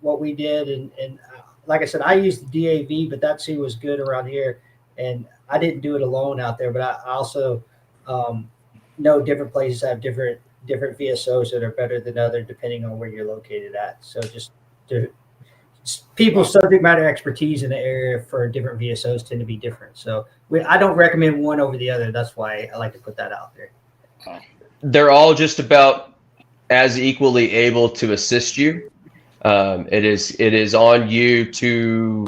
S4: what we did, and like I said, I used the DAV, but that sea was good around here, and I didn't do it alone out there. But I also know different places have different VSOs that are better than other depending on where you're located at. So just people's subject matter expertise in the area for different VSOs tend to be different. So I don't recommend one over the other. That's why I like to put that out there.
S3: They're all just about as equally able to assist you. It is on you to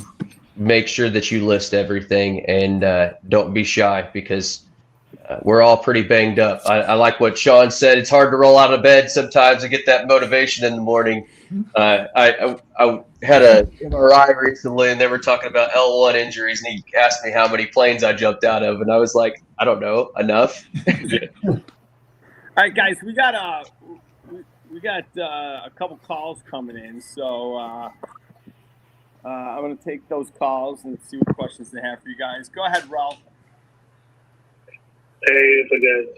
S3: make sure that you list everything, and don't be shy, because we're all pretty banged up. I like what Sean said. It's hard to roll out of bed sometimes and get that motivation in the morning. I had a MRI recently, and they were talking about L1 injuries, and he asked me how many planes I jumped out of, and I was like, I don't know, enough.
S1: All right, guys, we got a couple calls coming in, so I'm going to take those calls and see what questions they have for you guys. Go ahead, Ralph.
S7: Hey, what's up, guys?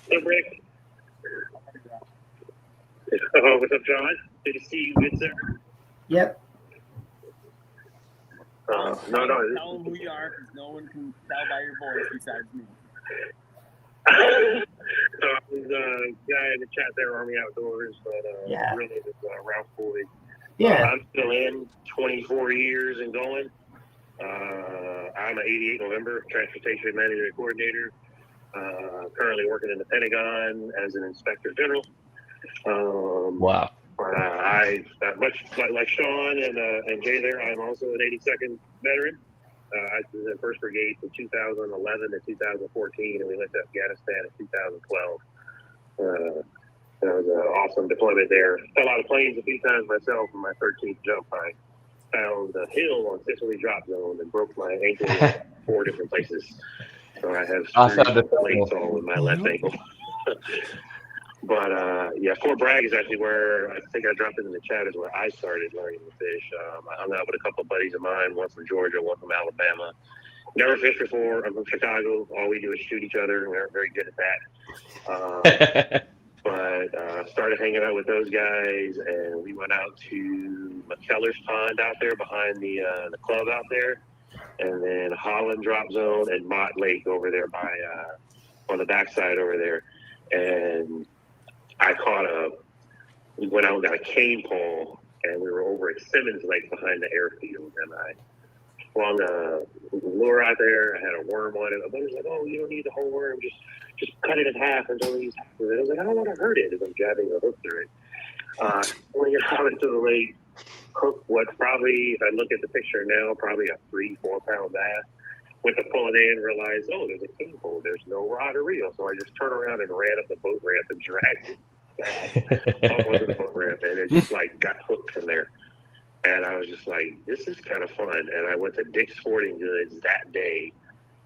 S7: What's up, Rick? What's up, John? Good to see you, good sir.
S4: Yep.
S7: No.
S1: Tell them who you are, because no one can tell by your voice besides me.
S7: So I was a guy in the chat there, Army Outdoors, but
S4: Yeah.
S7: really it's Ralph Boyd.
S4: Yeah.
S7: I'm still in 24 years and going. I'm an 88 November Transportation Management Coordinator. Currently working in the Pentagon as an Inspector General.
S3: Wow.
S7: But I, much like Sean and Jay there, I'm also an 82nd veteran. I was in 1st Brigade from 2011 to 2014, and we went to Afghanistan in 2012. That was an awesome deployment there. Fell out of planes a few times myself. On my 13th jump, I found a hill on Sicily drop zone and broke my ankle in 4 different places. So I have 3 plates all in my left ankle. But yeah, Fort Bragg is actually where I think I dropped it in the chat, is where I started learning to fish. I hung out with a couple of buddies of mine, one from Georgia, one from Alabama. Never fished before. I'm from Chicago. All we do is shoot each other, and we aren't very good at that. But started hanging out with those guys, and we went out to McKellar's Pond out there behind the club out there, and then Holland Drop Zone and Mott Lake over there by on the backside over there. And we went out and got a cane pole, and we were over at Simmons Lake behind the airfield, and I flung a lure out there. I had a worm on it. My buddy's like, "Oh, you don't need the whole worm. Just cut it in half until he's half of it." I was like, "I don't want to hurt it," as I'm jabbing a hook through it. When you're out into the lake, hook what probably, if I look at the picture now, probably a 3-4 pound bass. Went to pull it in, realized, oh, there's a cane pole. There's no rod or reel. So I just turned around and ran up the boat ramp and dragged it back onto the boat ramp, and it just like got hooked from there. And I was just like, this is kind of fun. And I went to Dick's Sporting Goods that day,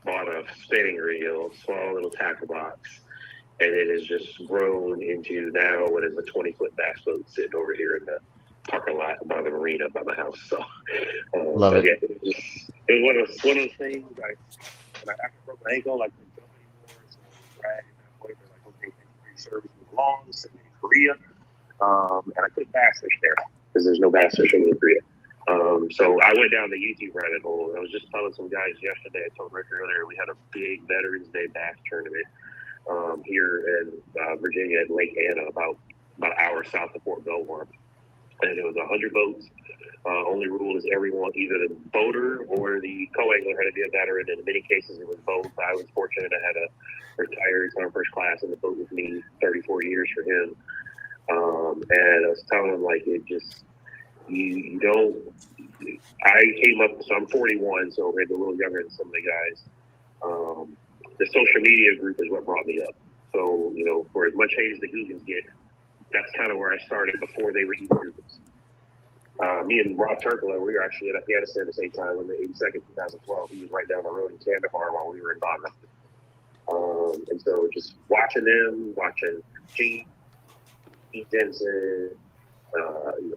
S7: bought a spinning reel, small little tackle box, and it has just grown into now what is a 20-foot bass boat sitting over here in the parking lot by the marina by my house. So
S3: Love it.
S7: Yeah, it was one of those things. When I broke my ankle, I couldn't jump anymore. So I dragged at that point. They're like, okay, free service was long, sent me to Korea. And I couldn't bass fish there because there's no bass fishing in Korea. So I went down the YouTube rabbit hole. I was just telling some guys yesterday, I told Rick earlier, we had a big Veterans Day bass tournament here in Virginia at Lake Anna, about an hour south of Fort Belvoir. and it was 100 boats. Only rule is everyone, either the boater or the co-angler, had to be a veteran. And in many cases, it was both. I was fortunate; I had a retired on first class in the boat with me, 34 years for him. And I was telling him, like, it just, you don't. I came up, so I'm 41, so maybe a little younger than some of the guys. The social media group is what brought me up. So, you know, for as much hate as the Googans get, that's kind of where I started before they were even Googans. Me and Rob Turkler, we were actually in Afghanistan at the same time in the 82nd, 2012. He was right down the road in Kandahar while we were in Bagram. And so just watching them, watching Gene, Pete Denson,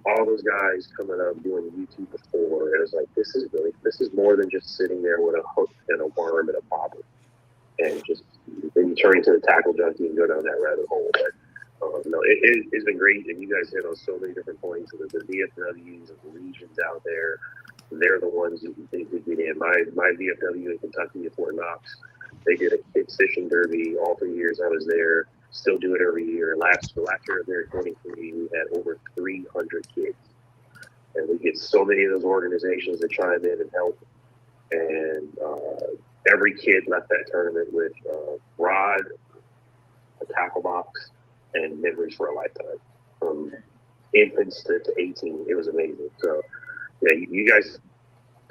S7: all those guys coming up doing YouTube before, it was like, this is more than just sitting there with a hook and a worm and a bobber. And just then you turn into the tackle junkie and go down that rabbit hole. But no, it's been great, and you guys hit on so many different points. The VFWs and the regions out there, they're the ones who think would be in. My VFW in Kentucky at Fort Knox, they did a kids fishing derby all 3 years I was there. Still do it every year. Last year there at 23, we had over 300 kids, and we get so many of those organizations that chime in and help. And every kid left that tournament with a rod, a tackle box, and memories for a lifetime. From infants to 18, it was amazing. So, yeah, you guys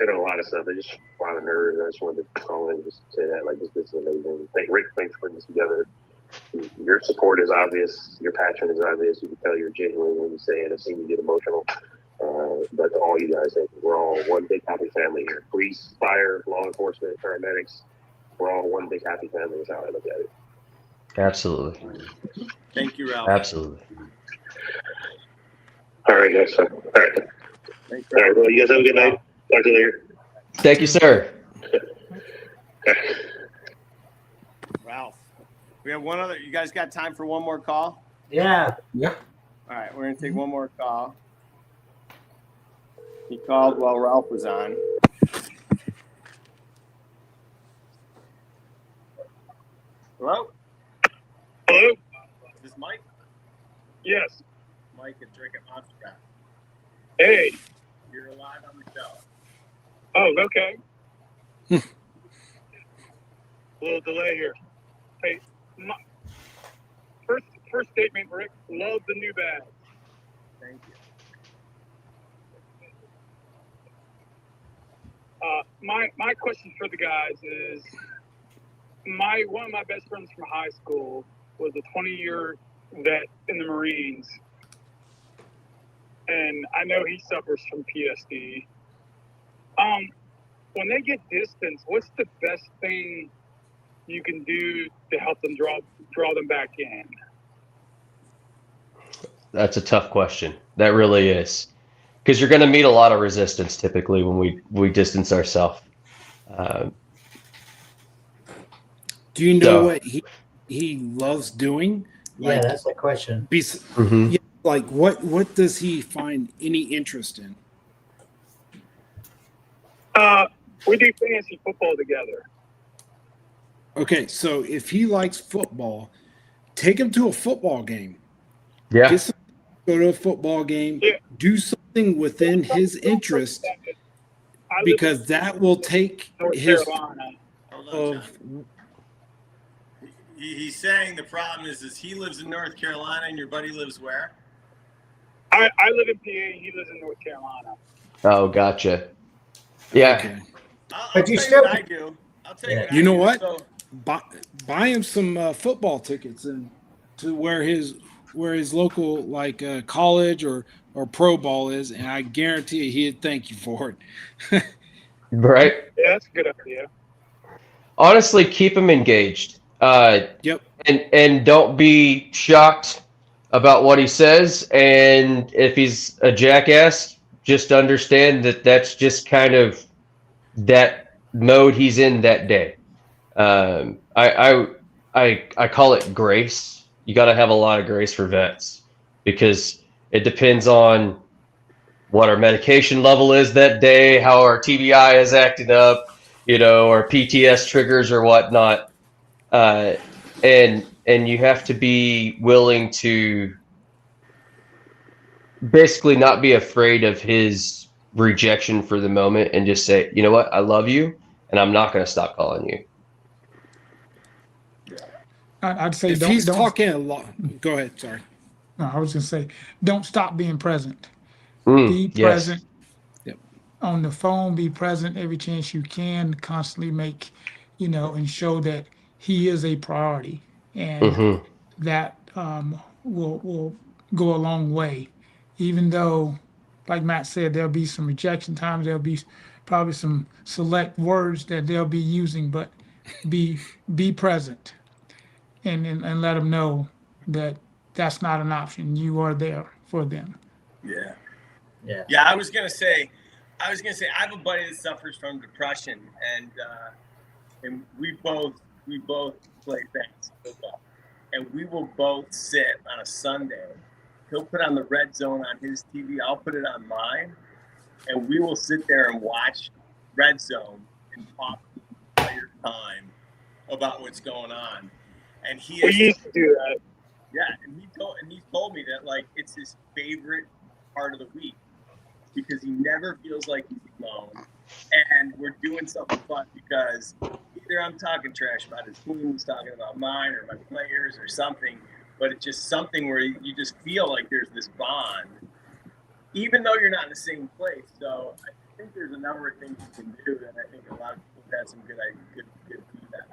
S7: did a lot of stuff. I just a lot of nerves. I just wanted to call in and just say that, like, this is amazing. Rick, thanks for putting this together. Your support is obvious. Your passion is obvious. You can tell you're genuine when you say it. I've seen you get emotional. But to all you guys, we're all one big happy family here. Police, fire, law enforcement, paramedics. We're all one big happy family is how I look at it.
S3: Absolutely.
S1: Thank you, Ralph.
S3: Absolutely.
S7: All right, guys. All right.
S1: Thanks,
S7: All right.
S1: Ralph.
S7: Well, you guys have a good night. Talk to you later.
S3: Thank you, sir.
S1: Ralph. We have one other. You guys got time for one more call?
S4: Yeah.
S6: Yeah.
S1: All right, we're gonna take one more call. He called while Ralph was on. Hello?
S7: Hello?
S1: Is this Mike?
S7: Yes.
S1: Mike at Drinking MonsterBass.
S7: Hey.
S1: You're live on the show.
S7: Oh, okay. A little delay here. Hey, first statement, Rick. Love the new bag.
S1: Thank you.
S7: My question for the guys is, one of my best friends from high school was a 20-year vet in the Marines, and I know he suffers from PTSD. When they get distance, what's the best thing you can do to help them draw them back in?
S3: That's a tough question. That really is. Because you're going to meet a lot of resistance typically when we distance ourselves.
S2: Do you know what he loves doing?
S4: Yeah, that's the question.
S3: Mm-hmm.
S2: Yeah, like what does he find any interest in?
S7: We do fantasy football together.
S2: Okay, so if he likes football, take him to a football game.
S3: Yeah.
S2: Go to a football game.
S7: Yeah.
S2: Do something within his interest, because that will take his.
S1: Hold on, John. He's saying the problem is he lives in North Carolina and your buddy lives where?
S7: I live in PA. He lives in North Carolina.
S3: Oh, gotcha. Yeah.
S2: Okay.
S1: I'll tell you what I do. I'll tell you what
S2: You
S1: I
S2: know
S1: do.
S2: what?
S1: So,
S2: Buy him some football tickets and to where his local college or pro ball is, and I guarantee you he'd thank you for it.
S3: Right.
S7: Yeah, that's a good idea.
S3: Honestly, keep him engaged.
S2: Yep.
S3: And don't be shocked about what he says. And if he's a jackass, just understand that that's just kind of that mode he's in that day. I call it grace. You got to have a lot of grace for vets, because it depends on what our medication level is that day, how our TBI is acting up, or PTS triggers or whatnot. And you have to be willing to basically not be afraid of his rejection for the moment and just say, you know what, I love you and I'm not going to stop calling you.
S5: I'd say
S2: If he's talking a lot, go ahead. Sorry.
S5: No, I was gonna say, don't stop being present. Be
S3: Yes.
S5: present
S2: Yep.
S5: on the phone. Be present every chance you can. Constantly make, and show that he is a priority, and that will go a long way. Even though, like Matt said, there'll be some rejection times. There'll be probably some select words that they'll be using, but be present and let them know that that's not an option. You are there for them.
S1: Yeah.
S4: Yeah.
S1: Yeah, I was gonna say, I have a buddy that suffers from depression, and we both play fantasy football, and we will both sit on a Sunday. He'll put on the red zone on his TV. I'll put it on mine, and we will sit there and watch red zone and talk the entire time about what's going on. And he
S7: We used to do that.
S1: yeah, and he told me that like it's his favorite part of the week because he never feels like he's alone, and we're doing something fun because either I'm talking trash about his team, he's talking about mine or my players or something, but it's just something where you just feel like there's this bond, even though you're not in the same place. So I think there's a number of things you can do, and I think a lot of people have had some good feedback.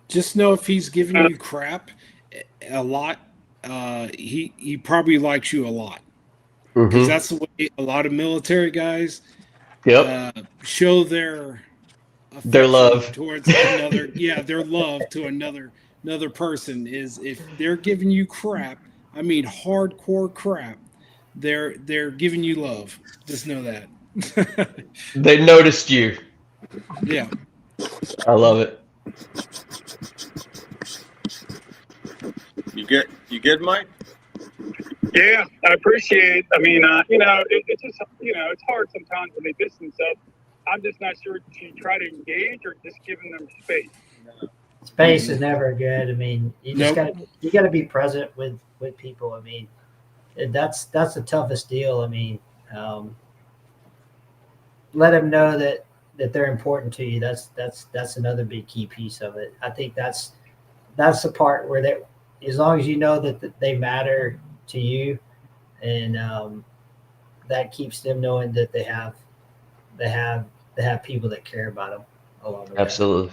S2: Just know if he's giving you crap a lot, he probably likes you a lot. Because that's the way a lot of military guys show their
S3: love
S2: towards another. Yeah, their love to another person is if they're giving you crap. I mean, hardcore crap. They're giving you love. Just know that.
S3: They noticed you.
S2: Yeah,
S3: I love it.
S1: You good, Mike?
S8: Yeah, I appreciate it. I mean, it's just, it's hard sometimes when they distance us. I'm just not sure to try to engage or just giving them space.
S4: Space is never good. I mean, you just gotta be present with people. I mean, that's the toughest deal. I mean, let them know that they're important to you. That's another big key piece of it. I think that's the part where as long as you know that they matter to you, and that keeps them knowing that they have people that care about them along the way.
S3: Absolutely.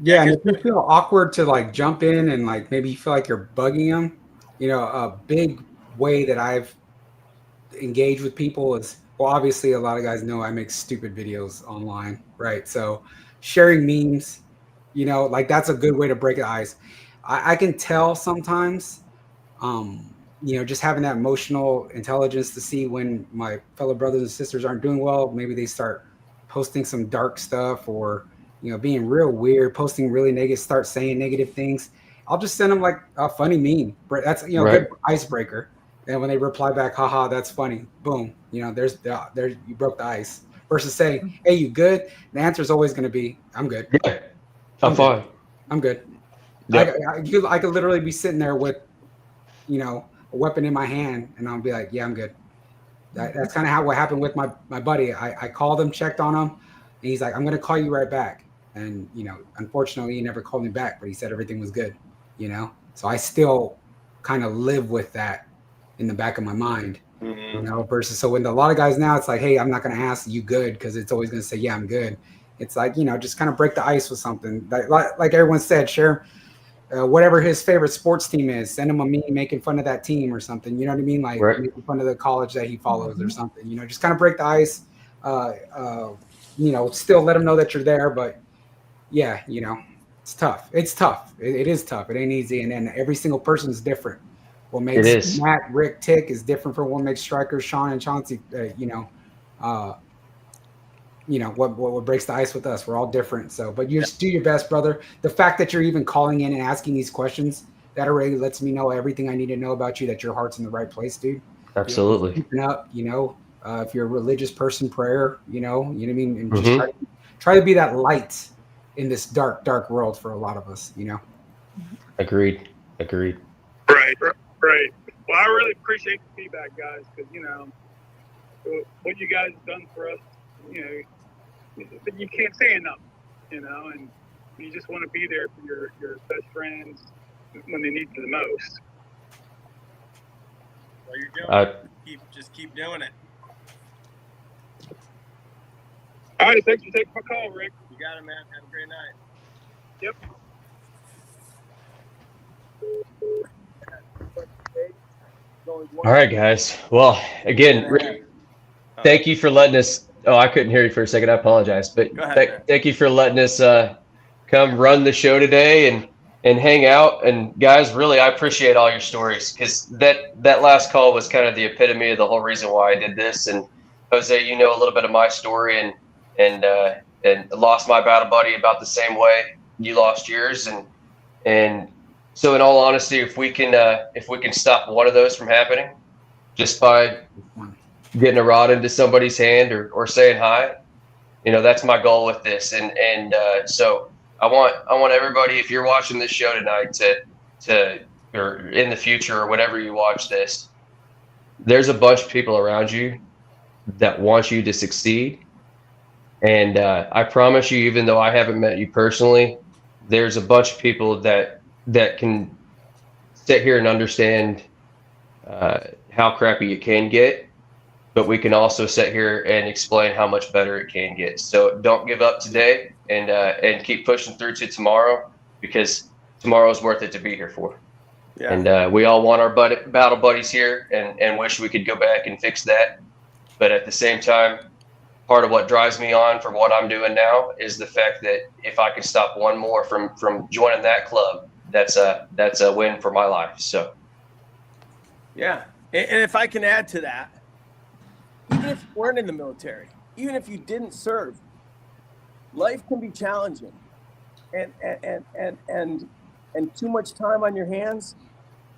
S6: Yeah, and if you feel awkward to like jump in and like maybe you feel like you're bugging them, a big way that I've engaged with people is, well, obviously a lot of guys know I make stupid videos online, right? So sharing memes, like that's a good way to break the ice. I can tell sometimes, just having that emotional intelligence to see when my fellow brothers and sisters aren't doing well. Maybe they start posting some dark stuff or, being real weird, posting really negative, start saying negative things. I'll just send them like a funny meme. That's, right. Good icebreaker. And when they reply back, haha, that's funny. Boom. There's you broke the ice. Versus saying, hey, you good? The answer is always going to be, I'm good.
S3: Yeah. I'm fine.
S6: I'm good.
S3: Yep.
S6: I could literally be sitting there with, a weapon in my hand, and I'll be like, yeah, I'm good. That's kind of what happened with my buddy. I called him, checked on him, and he's like, I'm going to call you right back. And, unfortunately, he never called me back, but he said everything was good, So I still kind of live with that in the back of my mind, versus so when a lot of guys now, it's like, hey, I'm not going to ask you good because it's always going to say, yeah, I'm good. It's like, just kind of break the ice with something. Like everyone said, share whatever his favorite sports team is. Send him a meme making fun of that team or something. You know what I mean? Like making fun of the college that he follows or something. Just kind of break the ice. Still let him know that you're there. But yeah, it's tough. It's tough. It is tough. It ain't easy. And then every single person is different. What makes Matt, Rick, Tick is different from what makes strikers, Sean, and Chauncey. What breaks the ice with us. We're all different. So, but you just do your best, brother. The fact that you're even calling in and asking these questions, that already lets me know everything I need to know about you, that your heart's in the right place, dude.
S3: Absolutely.
S6: Keeping up, if you're a religious person, prayer, you know what I mean? And just try to be that light in this dark, dark world for a lot of us,
S3: Agreed.
S8: Right. Well, I really appreciate the feedback, guys, because, you know, what you guys have done for us, you know, you can't say enough, you know, and you just want to be there for your best friends when they need you the most.
S1: Well, you're doing it. Just keep doing it.
S8: All right, thanks for taking my call, Rick.
S1: You got it, man. Have a great night.
S8: Yep.
S3: All right, guys. Well, again, Rick, thank you for letting us. Oh, I couldn't hear you for a second. I apologize, but
S1: Go ahead,
S3: thank you for letting us come run the show today and hang out. And guys, really, I appreciate all your stories, because that last call was kind of the epitome of the whole reason why I did this. And Jose, you know a little bit of my story, and lost my battle buddy about the same way you lost yours, and so in all honesty, if we can stop one of those from happening just by getting a rod into somebody's hand or saying hi, you know, that's my goal with this. And so I want everybody, if you're watching this show tonight, to or in the future or whenever you watch this, there's a bunch of people around you that want you to succeed. And I promise you, even though I haven't met you personally, there's a bunch of people that can sit here and understand how crappy it can get, but we can also sit here and explain how much better it can get. So don't give up today, and keep pushing through to tomorrow, because tomorrow is worth it to be here for. Yeah. And we all want our battle buddies here, and wish we could go back and fix that. But at the same time, part of what drives me on for what I'm doing now is the fact that if I can stop one more from joining that club, that's a win for my life. So,
S1: yeah. And if I can add to that, even if you weren't in the military, even if you didn't serve, life can be challenging, and too much time on your hands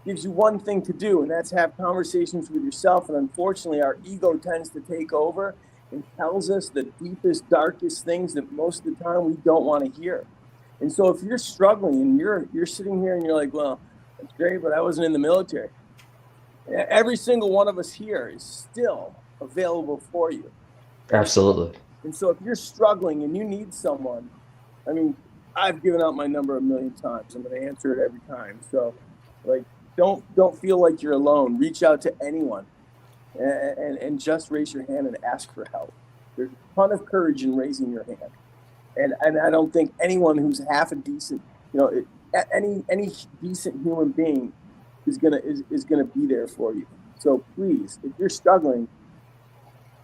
S1: gives you one thing to do, and that's have conversations with yourself. And unfortunately, our ego tends to take over and tells us the deepest, darkest things that most of the time we don't want to hear. And so if you're struggling and you're sitting here and you're like, well, that's great, but I wasn't in the military. Every single one of us here is still available for you.
S3: Absolutely.
S1: And so if you're struggling and you need someone, I mean, I've given out my number 1 million times. I'm going to answer it every time. So, like, don't feel like you're alone. Reach out to anyone. And just raise your hand and ask for help. There's a ton of courage in raising your hand, and I don't think anyone who's half a decent, any decent human being is gonna be there for you. So please, if you're struggling,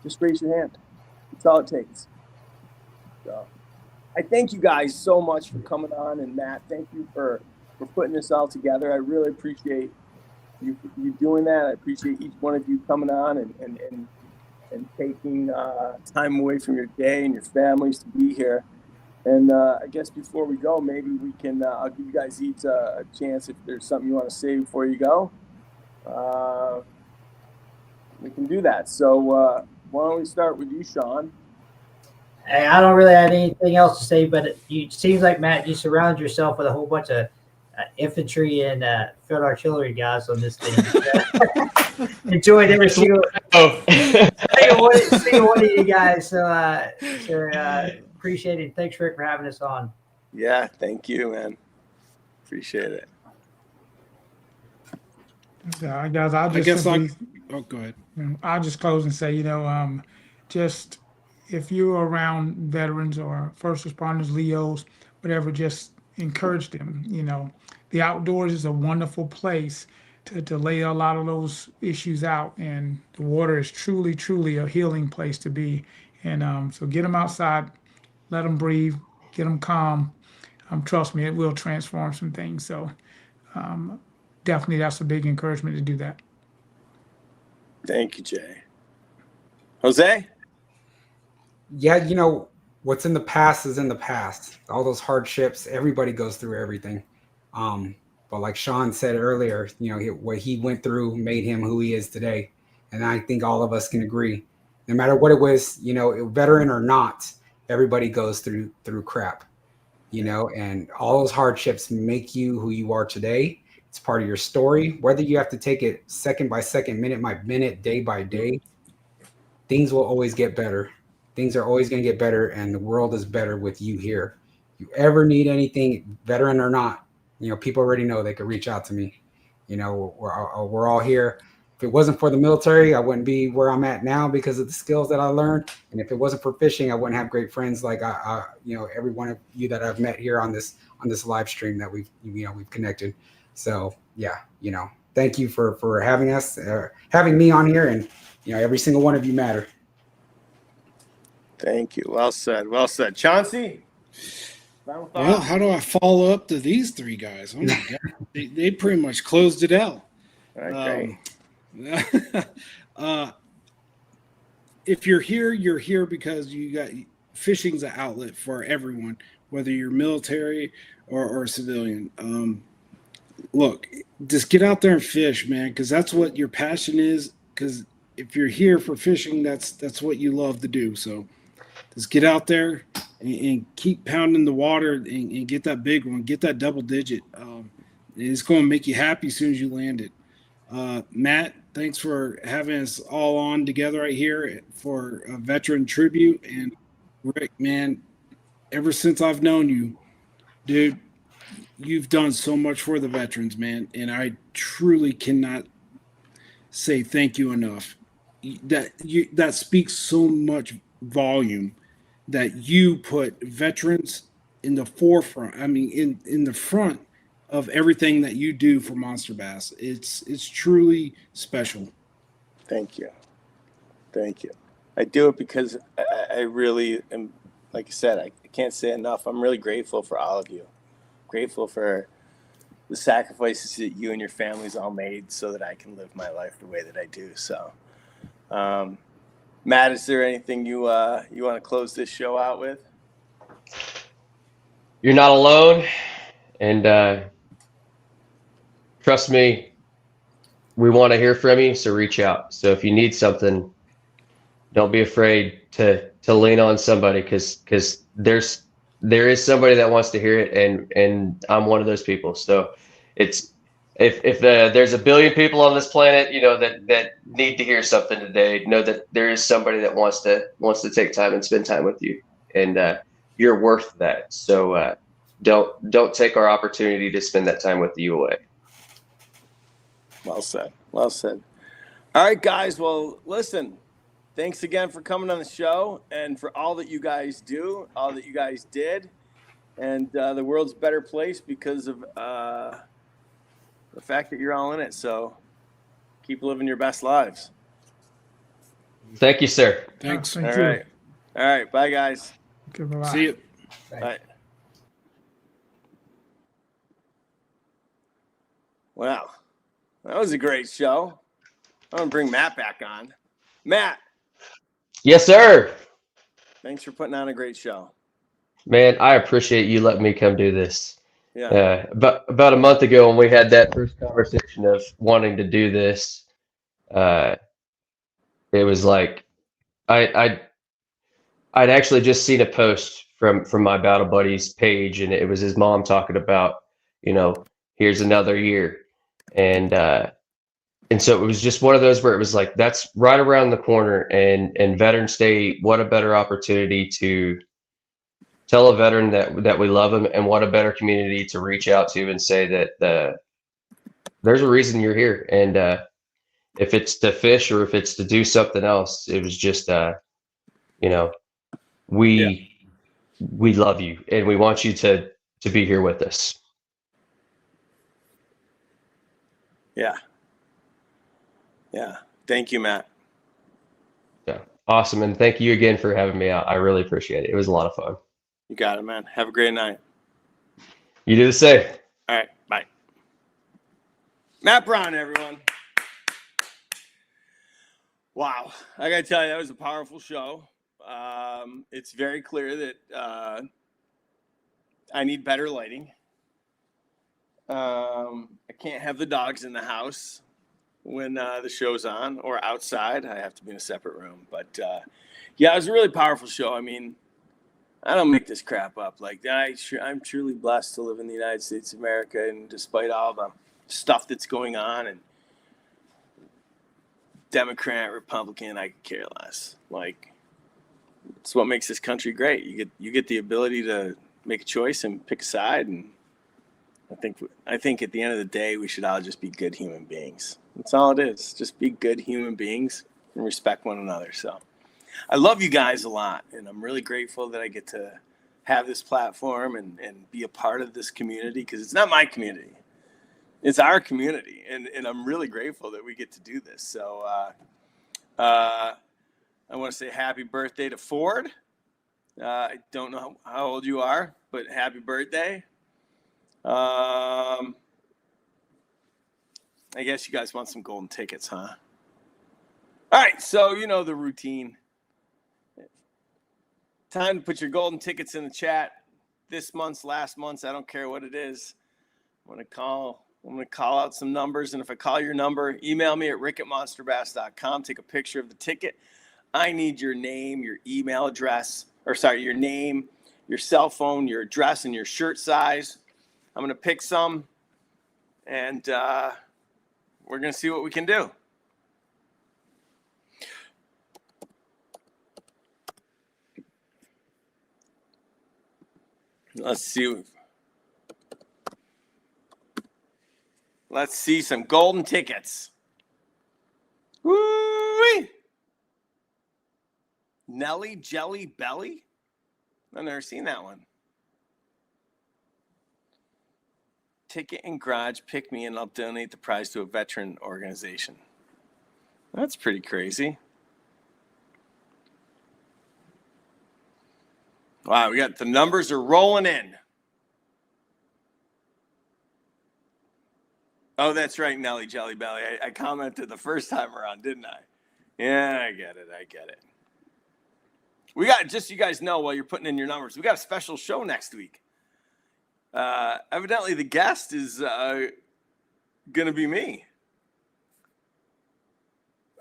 S1: just raise your hand. That's all it takes. So I thank you guys so much for coming on, and Matt, thank you for putting this all together. I really appreciate you doing that. I appreciate each one of you coming on and taking time away from your day and your families to be here. And I guess before we go, maybe we can, I'll give you guys each a chance if there's something you want to say before you go. We can do that. So why don't we start with you, Sean?
S4: Hey, I don't really have anything else to say, but it seems like, Matt, you surround yourself with a whole bunch of infantry and field artillery guys on this thing. Enjoyed every single one of you guys. So appreciate it. Thanks, Rick, for having us on.
S1: Yeah, thank you, man. Appreciate it.
S5: So, guys, go ahead. I'll just close and say, just if you're around veterans or first responders, Leos, whatever, just encourage them. The outdoors is a wonderful place to lay a lot of those issues out, and the water is truly, truly a healing place to be. And so get them outside, let them breathe, get them calm. Trust me, it will transform some things. So definitely that's a big encouragement to do that.
S1: Thank you, Jay. Jose?
S6: Yeah, what's in the past is in the past. All those hardships, everybody goes through everything. But like Sean said earlier, what he went through made him who he is today. And I think all of us can agree. No matter what it was, veteran or not, everybody goes through crap, and all those hardships make you who you are today. It's part of your story. Whether you have to take it second by second, minute by minute, day by day, things will always get better. Things are always going to get better, and the world is better with you here. If you ever need anything, veteran or not, people already know they could reach out to me. We're all here. If it wasn't for the military, I wouldn't be where I'm at now because of the skills that I learned. And if it wasn't for fishing, I wouldn't have great friends like every one of you that I've met here on this live stream that we've connected. So yeah, thank you for having us, having me on here, and every single one of you matter.
S1: Thank you. Well said. Well said. Chauncey?
S2: Well, how do I follow up to these three guys? Oh my God. They pretty much closed it out.
S1: Okay.
S2: If you're here because fishing's an outlet for everyone, whether you're military or civilian. Look, just get out there and fish, man, because that's what your passion is. Because if you're here for fishing, that's what you love to do. So just get out there and keep pounding the water and get that big one, get that double digit. It's going to make you happy as soon as you land it. Matt, thanks for having us all on together right here for a veteran tribute. And Rick, man, ever since I've known you, dude, you've done so much for the veterans, man. And I truly cannot say thank you enough. That speaks so much volume that you put veterans in the forefront. I mean, in the front of everything that you do for Monster Bass. It's truly special.
S1: Thank you. Thank you. I do it because I really am, like I said, I can't say enough. I'm really grateful for all of you. Grateful for the sacrifices that you and your families all made so that I can live my life the way that I do. So, Matt, is there anything you want to close this show out with?
S3: You're not alone, and trust me, we want to hear from you, so reach out. So if you need something, don't be afraid to lean on somebody, because there is somebody that wants to hear it, and I'm one of those people. So it's if there's a billion people on this planet, that need to hear something today, know that there is somebody that wants to take time and spend time with you, and you're worth that. So don't take our opportunity to spend that time with you away.
S1: Well said. Well said. All right, guys. Well, listen, thanks again for coming on the show and for all that you guys do, all that you guys did. And the world's a better place because of the fact that you're all in it. So keep living your best lives.
S3: Thank you, sir.
S2: Thanks.
S1: All right. All right. Bye, guys.
S5: Okay, bye-bye.
S2: See you.
S1: Bye. Wow. That was a great show. I'm going to bring Matt back on. Matt.
S3: Yes, sir.
S1: Thanks for putting on a great show.
S3: Man, I appreciate you letting me come do this.
S1: Yeah.
S3: About a month ago, when we had that first conversation of wanting to do this, it was like I'd actually just seen a post from my Battle Buddies page, and it was his mom talking about, here's another year, and so it was just one of those where it was like, that's right around the corner, and Veterans Day, what a better opportunity to tell a veteran that we love them, and what a better community to reach out to and say that there's a reason you're here. And if it's to fish or if it's to do something else, it was just, we love you and we want you to be here with us.
S1: Yeah. Yeah. Thank you, Matt.
S3: Yeah. Awesome. And thank you again for having me out. I really appreciate it. It was a lot of fun.
S1: You got it, man. Have a great night.
S3: You do the same.
S1: All right. Bye. Matt Brown, everyone. Wow. I got to tell you, that was a powerful show. It's very clear that I need better lighting. I can't have the dogs in the house when the show's on, or outside. I have to be in a separate room. But yeah, it was a really powerful show. I mean, I don't make this crap up. Like, I'm truly blessed to live in the United States of America, and despite all stuff that's going on, and Democrat, Republican, I could care less. Like, it's what makes this country great. You get the ability to make a choice and pick a side, and I think at the end of the day, we should all just be good human beings. That's all it is. Just be good human beings and respect one another. So I love you guys a lot, and I'm really grateful that I get to have this platform and be a part of this community, because it's not my community. It's our community, and I'm really grateful that we get to do this. So I want to say happy birthday to Ford. I don't know how old you are, but happy birthday. I guess you guys want some golden tickets, huh? All right, so you know the routine. Time to put your golden tickets in the chat. This month's, last month's, I don't care what it is. I'm gonna call out some numbers, and if I call your number, email me at rick@monsterbass.com. Take a picture of the ticket. I need your name, your email address, your name, your cell phone, your address, and your shirt size. I'm going to pick some, and we're going to see what we can do. Let's see some golden tickets. Woo-wee! Nelly Jelly Belly? I've never seen that one. Ticket and garage, pick me, and I'll donate the prize to a veteran organization. That's pretty crazy. Wow, we got the numbers are rolling in. Oh, that's right, Nelly Jelly Belly. I commented the first time around, didn't I? Yeah, I get it. We got, just so you guys know while you're putting in your numbers, we got a special show next week. Evidently, the guest is going to be me.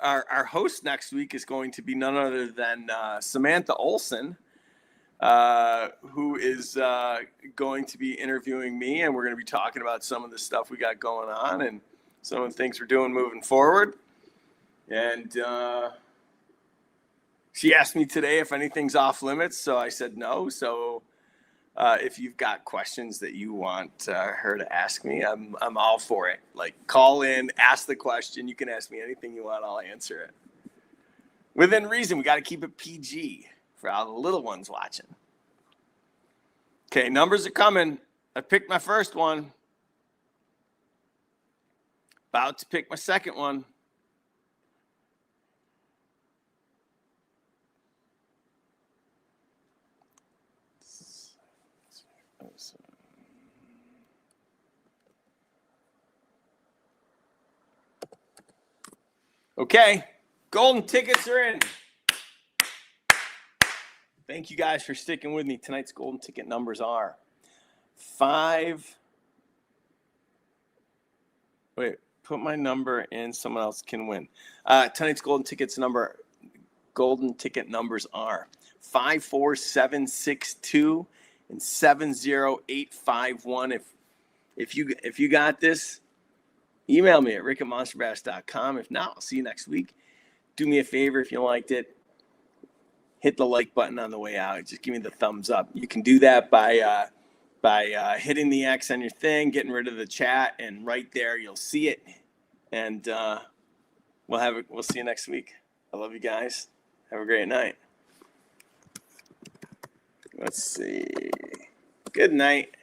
S1: Our host next week is going to be none other than Samantha Olson, who is going to be interviewing me, and we're going to be talking about some of the stuff we got going on and some of the things we're doing moving forward. And she asked me today if anything's off limits, so I said no. So if you've got questions that you want her to ask me, I'm all for it. Like, call in, ask the question. You can ask me anything you want. I'll answer it. Within reason, we got to keep it PG for all the little ones watching. Okay, numbers are coming. I picked my first one. About to pick my second one. Okay, golden tickets are in. Thank you guys for sticking with me. Tonight's golden ticket numbers are 5. Wait, put my number in. Someone else can win. Tonight's golden ticket numbers are 54762 and 70851. If you got this, email me at rick@monsterbass.com. If not, I'll see you next week. Do me a favor if you liked it. Hit the like button on the way out. Just give me the thumbs up. You can do that by hitting the X on your thing, getting rid of the chat, and right there you'll see it. And we'll see you next week. I love you guys. Have a great night. Let's see. Good night.